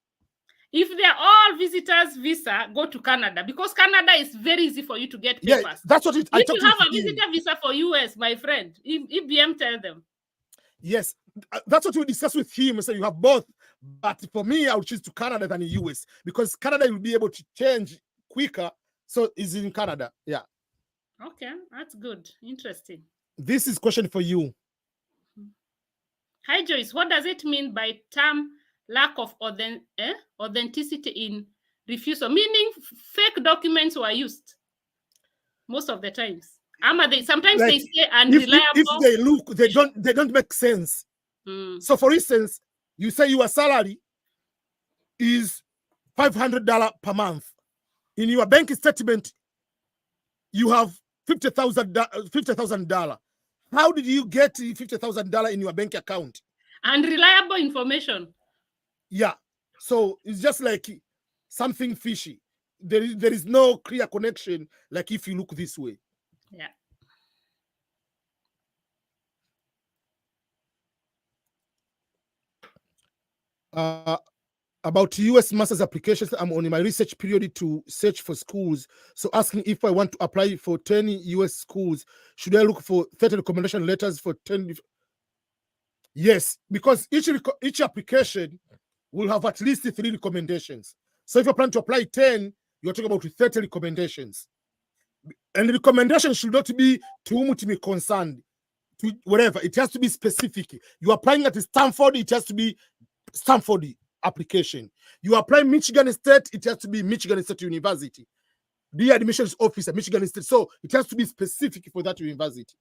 If they're all visitors visa, go to Canada, because Canada is very easy for you to get papers. Yeah, that's what I if talked you have with a visitor visa for US, my friend, if BM tell them. Yes, that's what we discussed with him. So you have both, but for me, I would choose to Canada than the US because Canada will be able to change quicker. So it's in Canada. Yeah. Okay, that's good. Interesting. This is question for you. Hi Joyce, what does it mean by term lack of authenticity in refusal? Meaning fake documents were used most of the times. Sometimes Like, they say unreliable. If they look, they don't make sense. So for instance, you say your salary is $500 per month. In your bank statement, you have $50,000. How did you get $50,000 in your bank account? Unreliable information. Yeah. So it's just like something fishy. There is no clear connection like if you look this way. Yeah. About US master's applications, I'm on my research period to search for schools. So asking if I want to apply for 10 US schools, should I look for 30 recommendation letters for 10? Yes, because each application will have at least 3 recommendations. So if you plan to apply 10, you're talking about 30 recommendations. And the recommendation should not be to whom it may concern, to whatever. It has to be specific. You are applying at Stanford, it has to be Stanford application. You apply Michigan State, it has to be Michigan State University. The admissions officer, Michigan State. So it has to be specific for that university.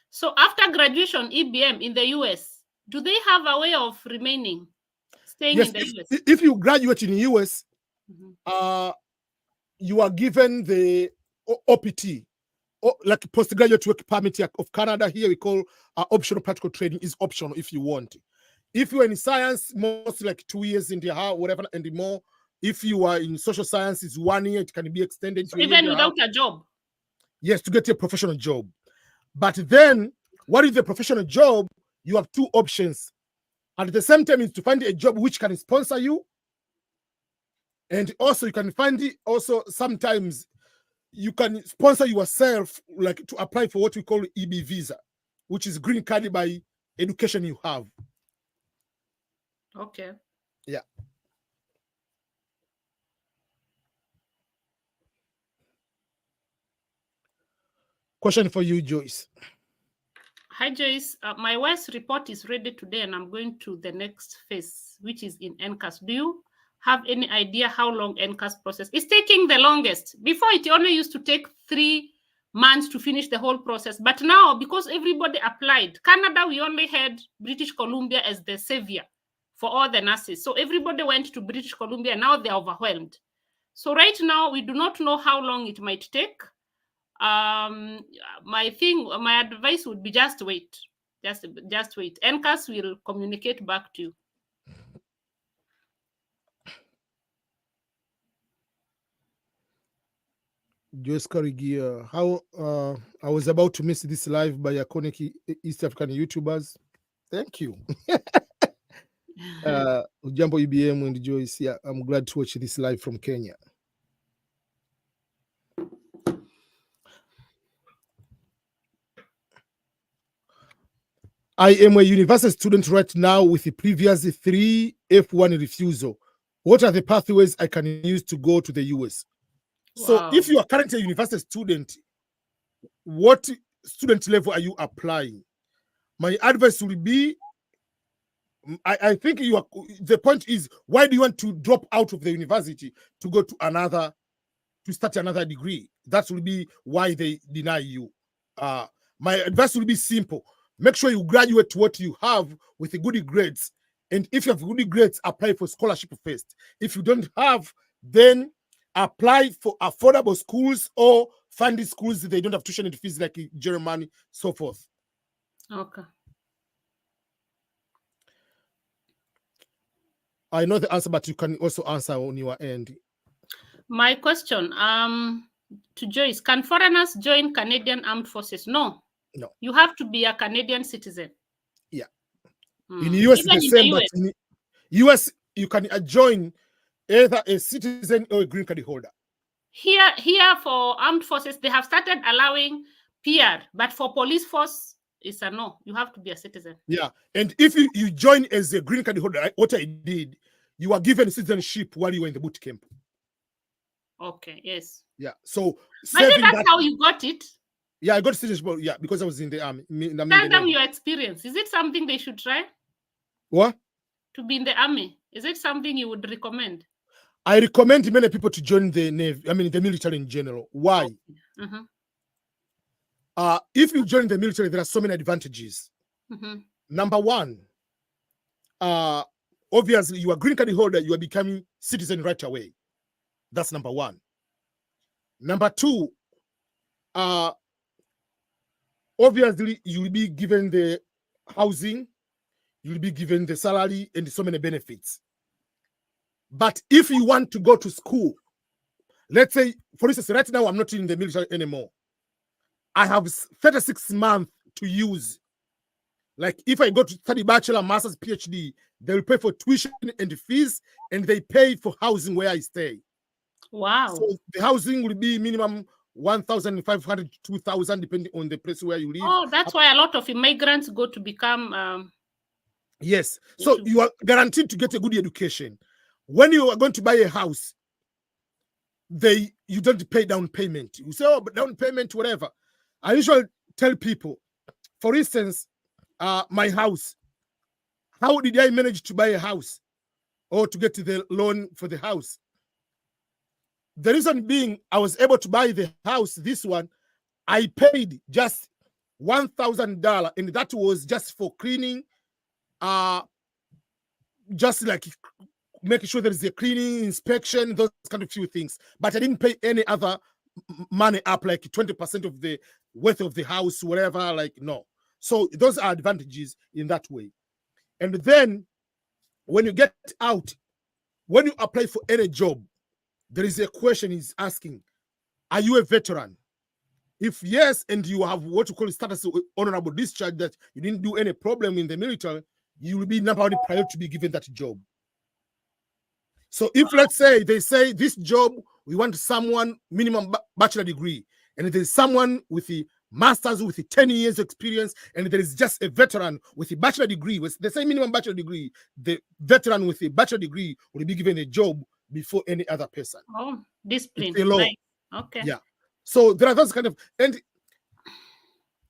So after graduation, EBM in the US, do they have a way of remaining, staying in the US? If you graduate in the US, you are given the OPT, like postgraduate work permit of Canada. Here we call optional practical training is optional if you want. If you're in science, mostly like 2 years in the house, whatever, and more. If you are in social sciences, 1 year, it can be extended to even without a job. Yes, to get a professional job. But then, what is the professional job? You have 2 options. And at the same time, is to find a job which can sponsor you. And also, you can find it also sometimes you can sponsor yourself, like to apply for what we call EB visa, which is green card by education you have. Okay. Yeah. Question for you, Joyce. Hi, Joyce. My wife's report is ready today, and I'm going to the next phase, which is in NCAS. Do you have any idea how long NCAS process is taking the longest? Before, it only used to take 3 months to finish the whole process. But now, because everybody applied, Canada, we only had British Columbia as the savior for all the nurses. So everybody went to British Columbia. Now they're overwhelmed. So right now, we do not know how long it might take. My advice would be just wait. Just wait. NCAS will communicate back to you. Joyce Karigia, how I was about to miss this live by iconic East African YouTubers. Thank you. Ujambo EBM and Joyce. Yeah, I'm glad to watch this live from Kenya. I am a university student right now with the previous 3 F1 refusal. What are the pathways I can use to go to the US? Wow. So if you are currently a university student, what student level are you applying? My advice will be, I think the point is, why do you want to drop out of the university to go to start another degree? That will be why they deny you. My advice will be simple. Make sure you graduate what you have with the good grades. And if you have good grades, apply for scholarship first. If you don't have, then apply for affordable schools or funded schools that they don't have tuition and fees like in Germany, so forth. Okay. I know the answer, but you can also answer on your end. My question to Joyce, can foreigners join Canadian Armed Forces? No. No. You have to be a Canadian citizen. Yeah. In US, Even the in same, the but US. in US, you can join either a citizen or a green card holder. Here for armed forces, they have started allowing PR, but for police force, it's a no. You have to be a citizen. Yeah. And if you join as a green card holder, what I did, you are given citizenship while you were in the boot camp. Okay, yes. Yeah. So But saving that's that. how you got it. Yeah, I got citizenship. Yeah, because I was in the army. Tell them your experience. Is it something they should try? What? To be in the army. Is it something you would recommend? I recommend many people to join the Navy. I mean, the military in general. Why? Okay. If you join the military, there are so many advantages. Number one, obviously, you are green card holder, you are becoming citizen right away. That's number one. Number two, obviously, you will be given the housing, you will be given the salary, and so many benefits. But if you want to go to school, let's say, for instance, right now, I'm not in the military anymore. I have 36 months to use. Like if I go to study bachelor, master's, PhD, they will pay for tuition and fees, and they pay for housing where I stay. Wow. So the housing will be minimum 1,500 to 2,000, depending on the place where you live. Oh, that's why a lot of immigrants go to become... Yes. So you are guaranteed to get a good education. When you are going to buy a house, you don't pay down payment. You say, oh, but down payment, whatever. I usually tell people, for instance, my house, how did I manage to buy a house or to get the loan for the house? The reason being, I was able to buy the house, this one, I paid just $1,000, and that was just for cleaning, just like making sure there is a cleaning, inspection, those kind of few things. But I didn't pay any other money up, like 20% of the worth of the house, whatever, like no. So those are advantages in that way. And then when you get out, when you apply for any job, there is a question he's asking, are you a veteran? If yes, and you have what you call status of honorable discharge, that you didn't do any problem in the military, you will be number one priority to be given that job. So if let's say they say this job, we want someone minimum bachelor degree, and there's someone with the master's with 10 years experience, and there is just a veteran with a bachelor degree, with the same minimum bachelor degree, the veteran with a bachelor degree will be given a job before any other person. Oh, discipline. It's a law. Nice. Okay. Yeah. So there are those kind of, and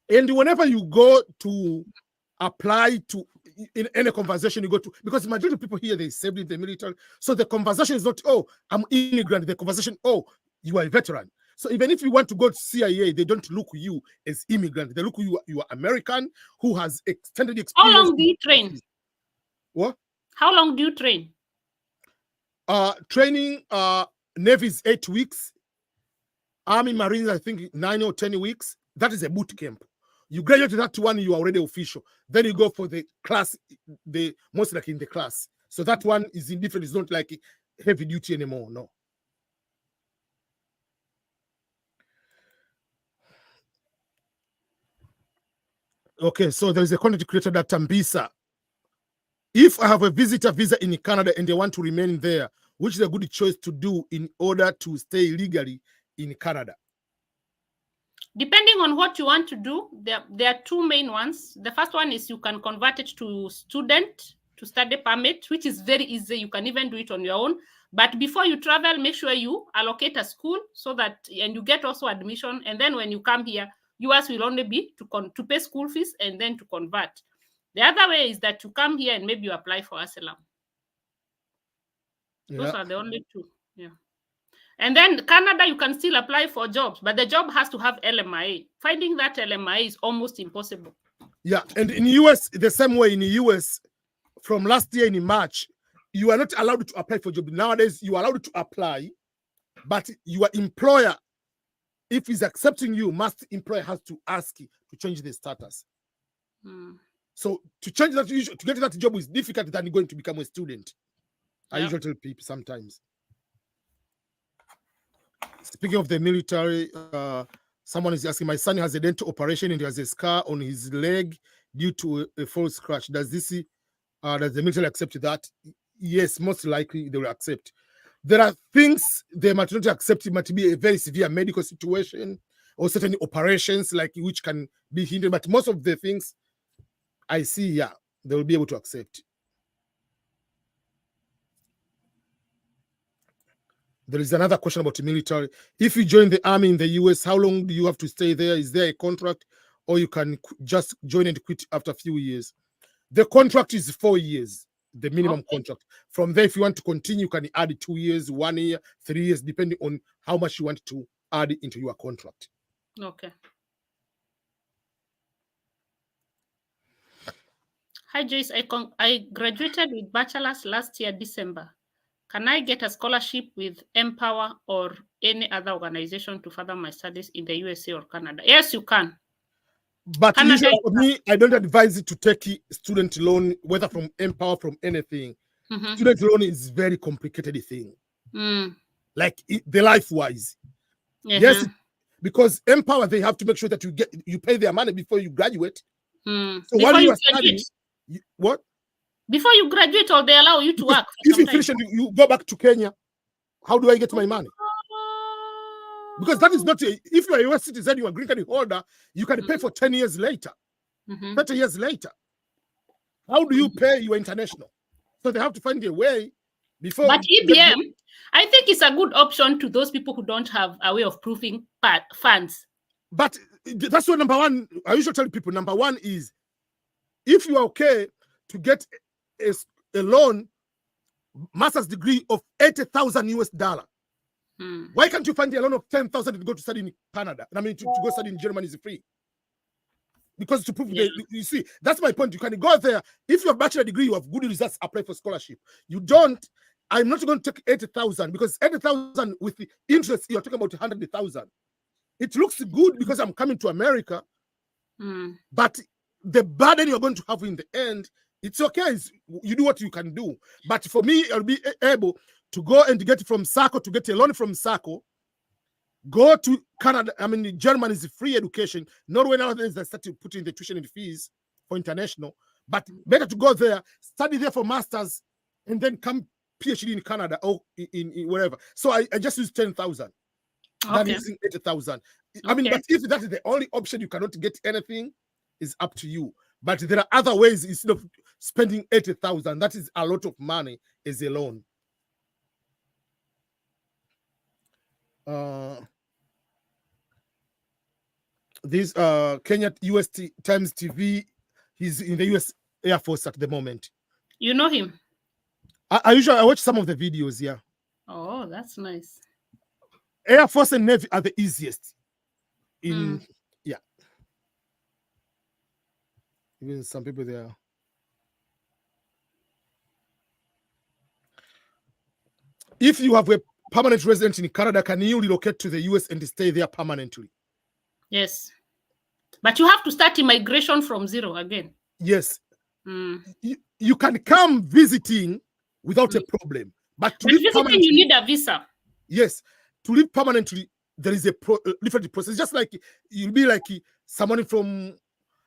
whenever you go to apply to in any conversation you go to, because the majority of people here, they served in the military. So the conversation is not, oh, I'm immigrant. The conversation, oh, you are a veteran. So even if you want to go to CIA, they don't look you as immigrant. They look you are American who has extended experience. How long do you train? What? How long do you train? Training, Navy is 8 weeks. Army Marines, I think 9 or 10 weeks. That is a boot camp. You graduate that one, you are already official. Then you go for the class, the most like in the class. So that one is indifferent. It's not like heavy duty anymore. No. Okay, so there is a content creator that Tambisa. If I have a visitor visa in Canada and they want to remain there, which is a good choice to do in order to stay legally in Canada? Depending on what you want to do, there are two main ones. The first one is you can convert it to student, to study permit, which is very easy. You can even do it on your own. But before you travel, make sure you allocate a school so that, and you get also admission. And then when you come here, yours will only be to pay school fees and then to convert. The other way is that you come here and maybe you apply for asylum. Those are the only two. Yeah. And then Canada, you can still apply for jobs, but the job has to have LMIA. Finding that LMIA is almost impossible. Yeah, and in the US, the same way in the US, from last year in March, you are not allowed to apply for job. Nowadays, you are allowed to apply, but your employer, if he's accepting you, employer has to ask you to change the status. So to change that, to get that job is difficult than going to become a student. I usually tell people sometimes. Speaking of the military, Someone is asking, my son has a dental operation and he has a scar on his leg due to a fall scratch. Does the military accept that? Yes, most likely they will accept. There are things they might not accept. It might be a very severe medical situation or certain operations like which can be hindered. But most of the things I see, yeah, they will be able to accept. There is another question about the military. If you join the army in the US, how long do you have to stay there? Is there a contract, or you can just join and quit after a few years? The contract is 4 years, the minimum contract. From there, if you want to continue, you can add 2 years, 1 year, 3 years, depending on how much you want to add into your contract. Okay. Hi, Joyce. I graduated with bachelor's last year, December. Can I get a scholarship with Empower or any other organization to further my studies in the USA or Canada? Yes, you can. But usually for me, I don't advise you to take student loan, whether from Empower, from anything. Student loan is very complicated thing. Like the life-wise. Yes, because Empower, they have to make sure that you pay their money before you graduate. So while you are studying, what? Before you graduate, or they allow you to work? If you finish and you go back to Kenya, how do I get my money? Because that is not if you are a US citizen, you are a green card holder, you can pay for 10 years later, 30 years later. How do you pay your international? So they have to find a way before. But EBM, I think it's a good option to those people who don't have a way of proving funds. But that's what number one, I usually tell people, number one is, if you are okay to get a loan, master's degree of $80,000 US, why can't you find a loan of 10,000 to go to study in Canada? I mean, to go study in Germany is free. Because to prove you see, that's my point. You can go there. If you have a bachelor degree, you have good results, apply for scholarship. You don't, I'm not going to take 80,000 because 80,000 with the interest, you're talking about 100,000. It looks good because I'm coming to America, but the burden you're going to have in the end, it's okay. You do what you can do. But for me, I'll be able to go and get from SACCO, to get a loan from SACCO, go to Canada. I mean, Germany is free education. Norway nowadays, they started putting the tuition and fees for international. But better to go there, study there for masters, and then come PhD in Canada or in wherever. So I just use 10,000. Than using 80,000. I mean, but if that is the only option, you cannot get anything, is up to you. But there are other ways instead of spending 80,000. That is a lot of money as a loan. This Kenya US Times TV, he's in the US Air Force at the moment. You know him? I usually watch some of the videos, yeah. Oh, that's nice. Air Force and Navy are the easiest. Even some people there. If you have a permanent resident in Canada, can you relocate to the US and stay there permanently? Yes. But you have to start immigration from zero again. Yes. You can come visiting without a problem. But to live visiting, you need a visa. Yes. To live permanently, there is a different process. Just like you'll be like someone from,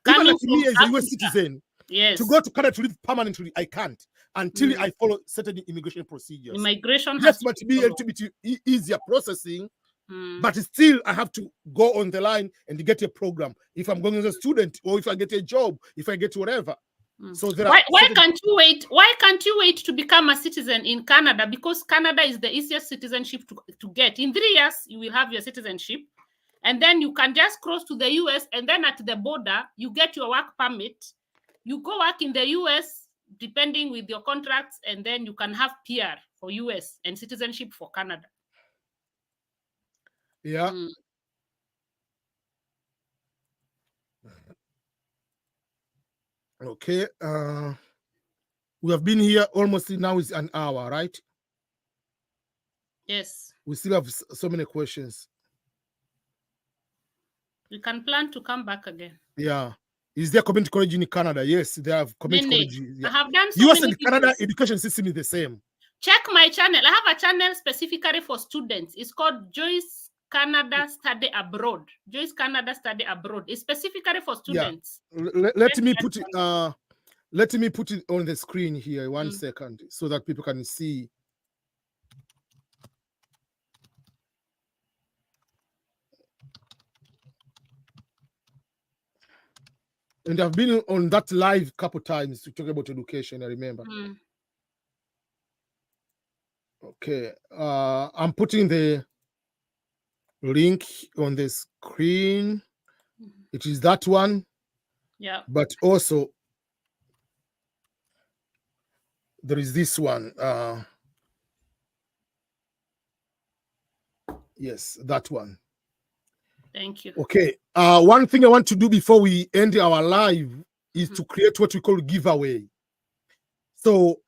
even like me as a US citizen, to go to Canada to live permanently, I can't until I follow certain immigration procedures. Immigration has to be a little bit easier processing, but still I have to go on the line and get a program. If I'm going as a student, or if I get a job, if I get whatever. So there why can't you wait? Why can't you wait to become a citizen in Canada? Because Canada is the easiest citizenship to get. In 3 years, you will have your citizenship, and then you can just cross to the US, and then at the border, you get your work permit. You go work in the US, depending with your contracts, and then you can have PR for US and citizenship for Canada. Yeah. Okay. We have been here almost now is an hour, right? Yes. We still have so many questions. We can plan to come back again. Yeah. Is there community college in Canada? Yes, they have community college. Yeah. I have done so US many and Canada education system is the same. Check my channel. I have a channel specifically for students. It's called Joyce Canada Study Abroad. Joyce Canada Study Abroad. It's specifically for students. Yeah. Let me put it. Let me put it on the screen here. 1 second, so that people can see. And I've been on that live a couple times to talk about education. I remember. Okay. I'm putting the link on the screen. It is that one. Yeah. But also there is this one. Yes, that one. Thank you. Okay. One thing I want to do before we end our live is to create what we call giveaway. So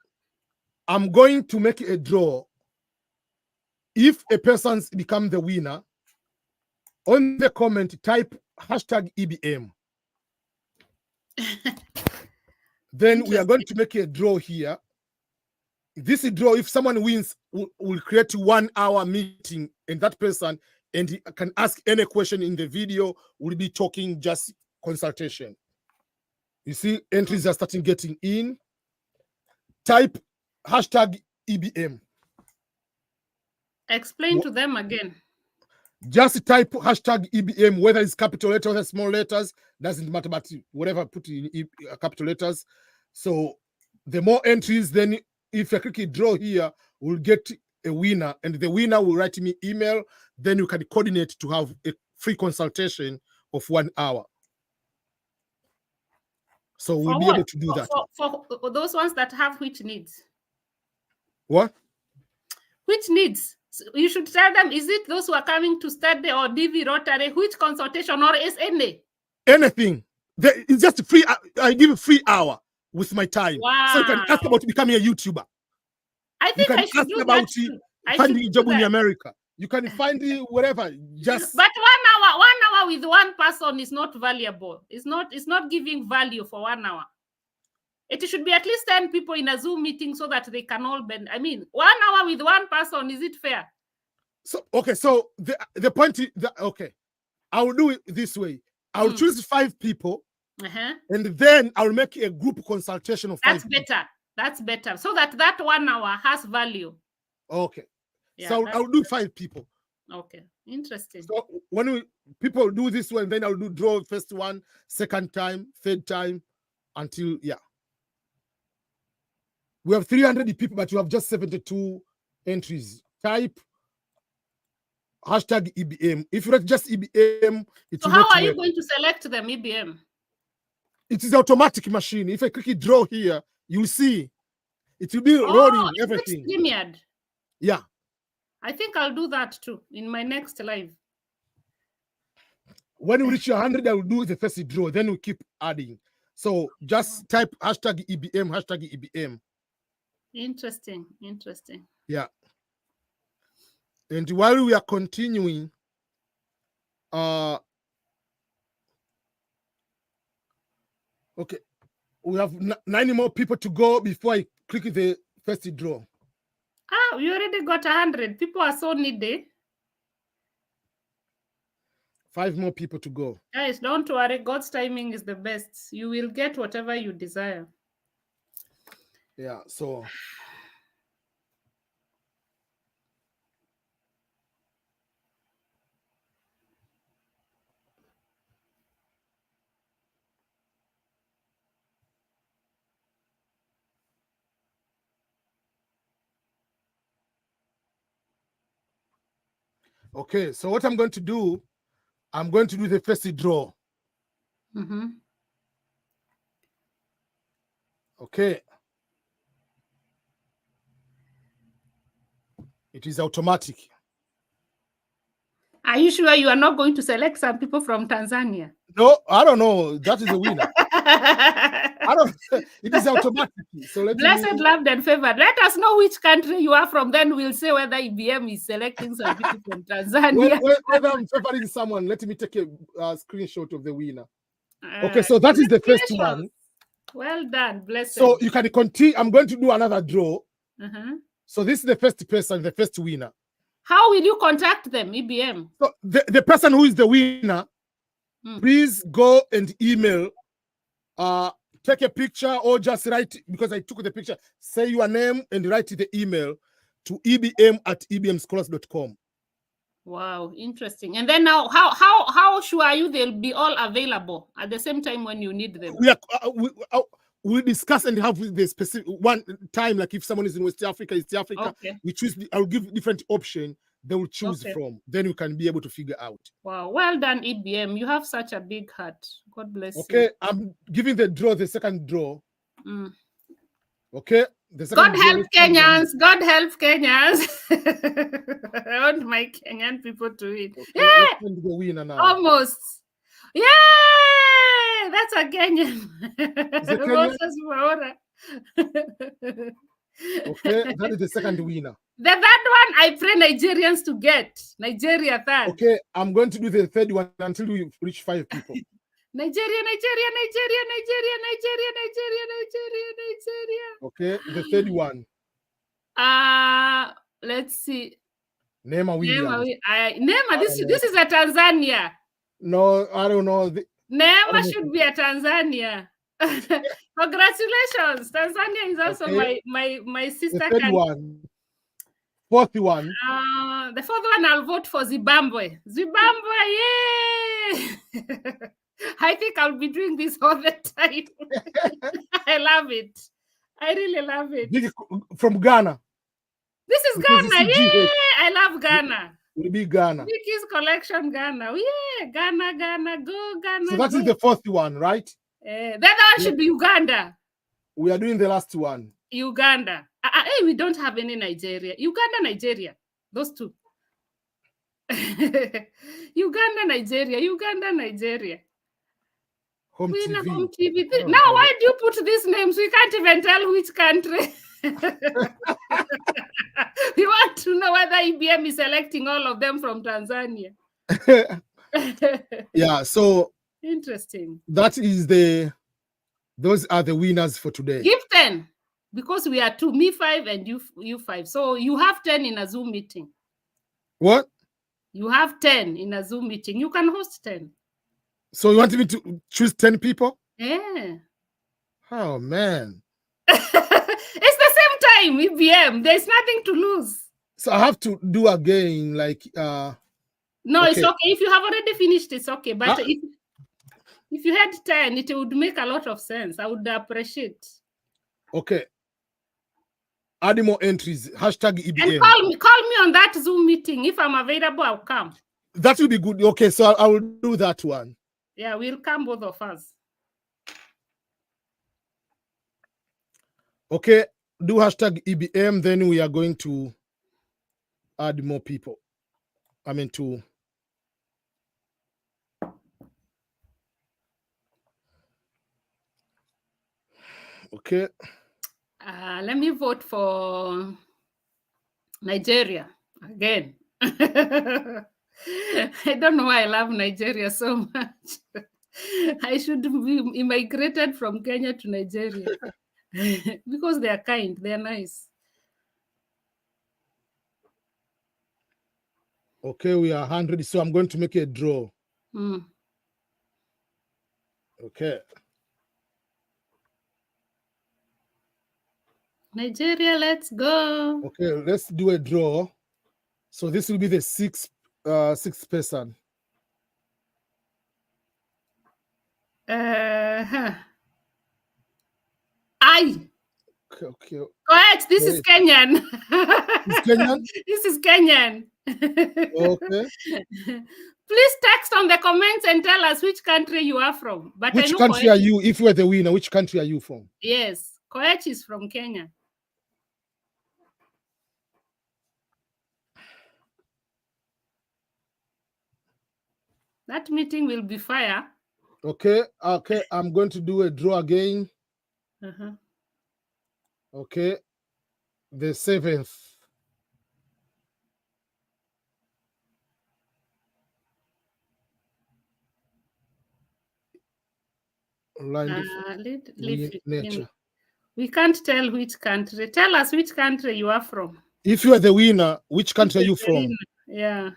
I'm going to make a draw. If a person's become the winner, on the comment type #EBM. Then we are going to make a draw here. This draw, if someone wins, will create 1 hour meeting, and that person and can ask any question in the video. We'll be talking just consultation. You see, entries are starting getting in. Type #EBM. Explain to them again. Just type #EBM, whether it's capital letters or small letters, doesn't matter, but whatever, put in capital letters. So the more entries, then if you click draw here, we'll get a winner, and the winner will write me email. Then you can coordinate to have a free consultation of 1 hour. So we'll be able to do that. For those ones that have which needs? What? Which needs? You should tell them, is it those who are coming to study or DV Rotary, which consultation, or is any? Anything. It's just free. I give a free hour with my time. Wow. So you can ask about becoming a YouTuber. I think I should do about finding a job in America. You can find it wherever. Just but 1 hour with one person is not valuable. It's not giving value for 1 hour. It should be at least 10 people in a Zoom meeting so that they can all bend. I mean, 1 hour with one person, is it fair? So okay, so the point is that, okay, I will do it this way. I will choose 5 people, and then I'll make a group consultation of 5 That's better. People. That's better. So that 1 hour has value. Okay. Yeah, so I'll do 5 people. Okay. Interesting. So when people do this one, then I'll do draw first one, second time, third time, until we have 300 people, but you have just 72 entries. Type #EBM. If you write just EBM, it's so how are you going to select them, EBM? It is automatic machine. If I click draw here, you'll see it will be rolling everything. Premiered. Yeah. I think I'll do that too in my next live. When we reach 100, I will do the first draw. Then we keep adding. So just type #EBM, #EBM. Interesting. Yeah. And while we are continuing, okay, we have 9 more people to go before I click the first draw. We already got 100. People are so needy. 5 more people to go. Guys, don't worry. God's timing is the best. You will get whatever you desire. Yeah, so okay, so what I'm going to do the first draw. Okay. It is automatic. Are you sure you are not going to select some people from Tanzania? No, I don't know. That is the winner. I don't. It is automatic. So blessed, loved, and favored. Let us know which country you are from. Then we'll say whether EBM is selecting some people from Tanzania. Whether I'm favoring someone, let me take a screenshot of the winner. Okay, so that is the first one. Well done, blessed. So you can continue. I'm going to do another draw. So this is the first person, the first winner. How will you contact them, EBM? So the person who is the winner, please go and email, take a picture or just write, because I took the picture, say your name and write the email to ebm@ebmscholars.com. Wow, interesting. And then now, how sure are you they'll be all available at the same time when you need them? We discuss and have the specific one time, like if someone is in West Africa, East Africa, we choose. I'll give different option. They will choose from. Then you can be able to figure out. Wow, well done, EBM. You have such a big heart. God bless you. Okay, I'm giving the second draw. Okay, the second God help Kenyans. God help Kenyans. I want my Kenyan people to win. Okay, let's find the winner now. Almost. Yay! That's a Kenyan. Okay, that is the second winner. The third one, I pray Nigerians to get. Nigeria third. Okay, I'm going to do the third one until we reach 5 people. Nigeria. Okay, the third one. Let's see. Nema Williams. This is a Tanzania. No, I don't know. Nema should be a Tanzania. Congratulations. Tanzania is also my sister. The third one. Fourth one. The fourth one, I'll vote for Zimbabwe. Zimbabwe, yay! I think I'll be doing this all the time. I love it. I really love it. From Ghana. This is Ghana. Yay! I love Ghana. Will be Ghana. Vicky's collection Ghana. Yeah, Ghana, go Ghana. So that is the fourth one, right? The other one should be Uganda. We are doing the last one. Uganda. Hey, we don't have any Nigeria. Uganda, Nigeria. Those two. Uganda, Nigeria. Home TV. Home TV. Now, why do you put these names? We can't even tell which country. We want to know whether EBM is selecting all of them from Tanzania. Yeah, so interesting. Those are the winners for today. Give 10, because we are 2, me 5 and you 5. So you have 10 in a Zoom meeting. What? You have 10 in a Zoom meeting. You can host 10. So you want me to choose 10 people? Yeah. Oh, man. It's the same time, EBM. There's nothing to lose. So I have to do again, like... No, okay. It's okay. If you have already finished, it's okay. But if you had 10, it would make a lot of sense. I would appreciate. Okay. Add more entries. Hashtag EBM. And call me on that Zoom meeting. If I'm available, I'll come. That will be good. Okay, so I will do that one. Yeah, we'll come, both of us. Okay, do hashtag EBM. Then we are going to add more people. I mean, to... Okay. Let me vote for Nigeria again. I don't know why I love Nigeria so much. I should be immigrated from Kenya to Nigeria because they are kind, they are nice. Okay, we are 100, so I'm going to make a draw. Okay. Nigeria, let's go. Okay, let's do a draw. So this will be the sixth person. Okay. Correct. This is Kenyan. It's Kenyan? This is Kenyan. Okay. Please text on the comments and tell us which country you are from. But which country are you? If you are the winner, which country are you from? Yes, Koech is from Kenya. That meeting will be fire. Okay, I'm going to do a draw again. Okay, the 7th. Nature. We can't tell which country. Tell us which country you are from. If you are the winner, which country are you from? Yeah.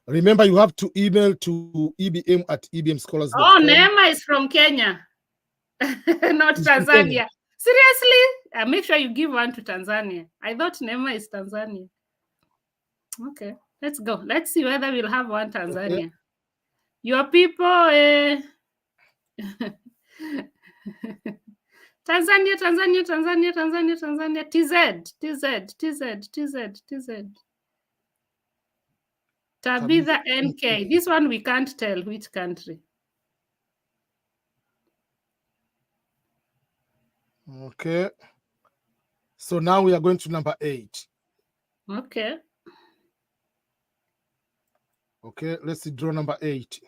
Remember, you have to email to ebm@ebmscholars.com. Oh, Neema is from Kenya, not She's from Kenya. Tanzania. Seriously? Make sure you give one to Tanzania. I thought Neema is Tanzania. Okay, let's go. Let's see whether we'll have one Tanzania. Okay. Your people, Tanzania, Tanzania, Tanzania, Tanzania, Tanzania, TZ. Tabitha NK. This one we can't tell which country. Okay. So now we are going to number 8. Okay. Okay, let's draw number 8.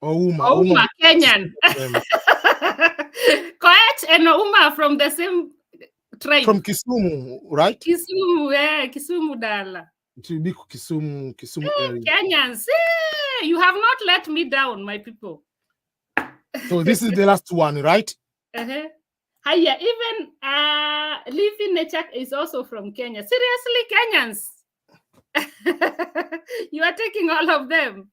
Ouma, Kenyan. Koech and Ouma from the same tribe. From Kisumu, right? Kisumu, yeah, Kisumu Dala. It will be Kisumu area. Kenyans, you have not let me down, my people. So this is the last one, right? Hiya, even Living Nature is also from Kenya. Seriously, Kenyans. You are taking all of them.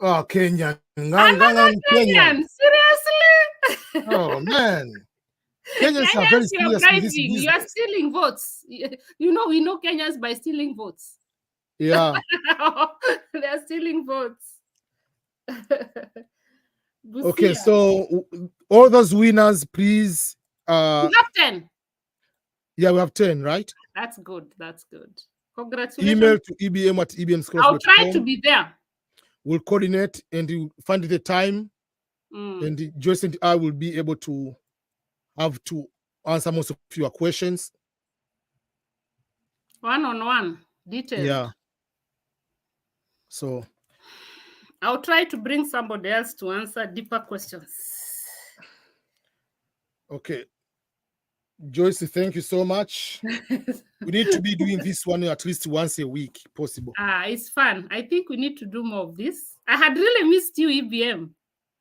Oh, Kenyan. Another Kenyan. Seriously? Oh, man. Kenyans are very serious with this business. You are stealing votes. You know, we know Kenyans by stealing votes. Yeah. They are stealing votes. Okay, so all those winners, please. We have 10. Yeah, we have 10, right? That's good. That's good. Congratulations. Email to ebm@ebmscholars.com. I'll try to be there. We'll coordinate and you find the time. And Joyce and I will be able to have to answer most of your questions. One-on-one, detailed. Yeah. So I'll try to bring somebody else to answer deeper questions. Okay. Joyce, thank you so much. We need to be doing this one at least once a week, possible. It's fun. I think we need to do more of this. I had really missed you, EBM.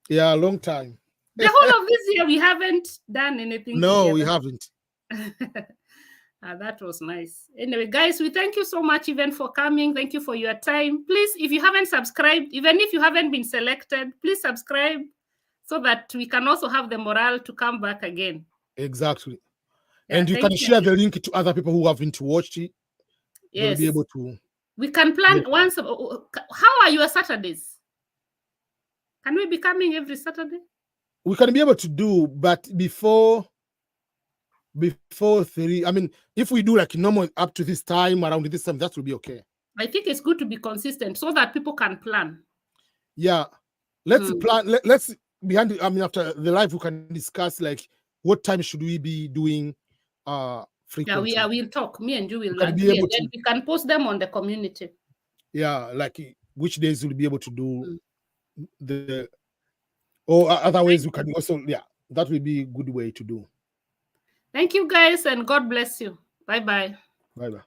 Yeah, a long time. The whole of this year, we haven't done anything. No, we haven't. That was nice. Anyway, guys, we thank you so much even for coming. Thank you for your time. Please, if you haven't subscribed, even if you haven't been selected, please subscribe so that we can also have the morale to come back again. Exactly. Yeah, and you can share the link to other people who haven't watched it. Yes. They'll be able to. We can plan once. How are your Saturdays? Can we be coming every Saturday? We can be able to do, but before 3, I mean, if we do like normal up to this time, around this time, that will be okay. I think it's good to be consistent so that people can plan. Yeah. Let's plan. Let's behind. I mean, after the live, we can discuss like what time should we be doing frequently. Yeah, we'll talk. Me and you will agree, and then we can post them on the community. Yeah, like which days we'll be able to do or other ways we can also, that will be a good way to do. Thank you, guys, and God bless you. Bye-bye. Bye-bye.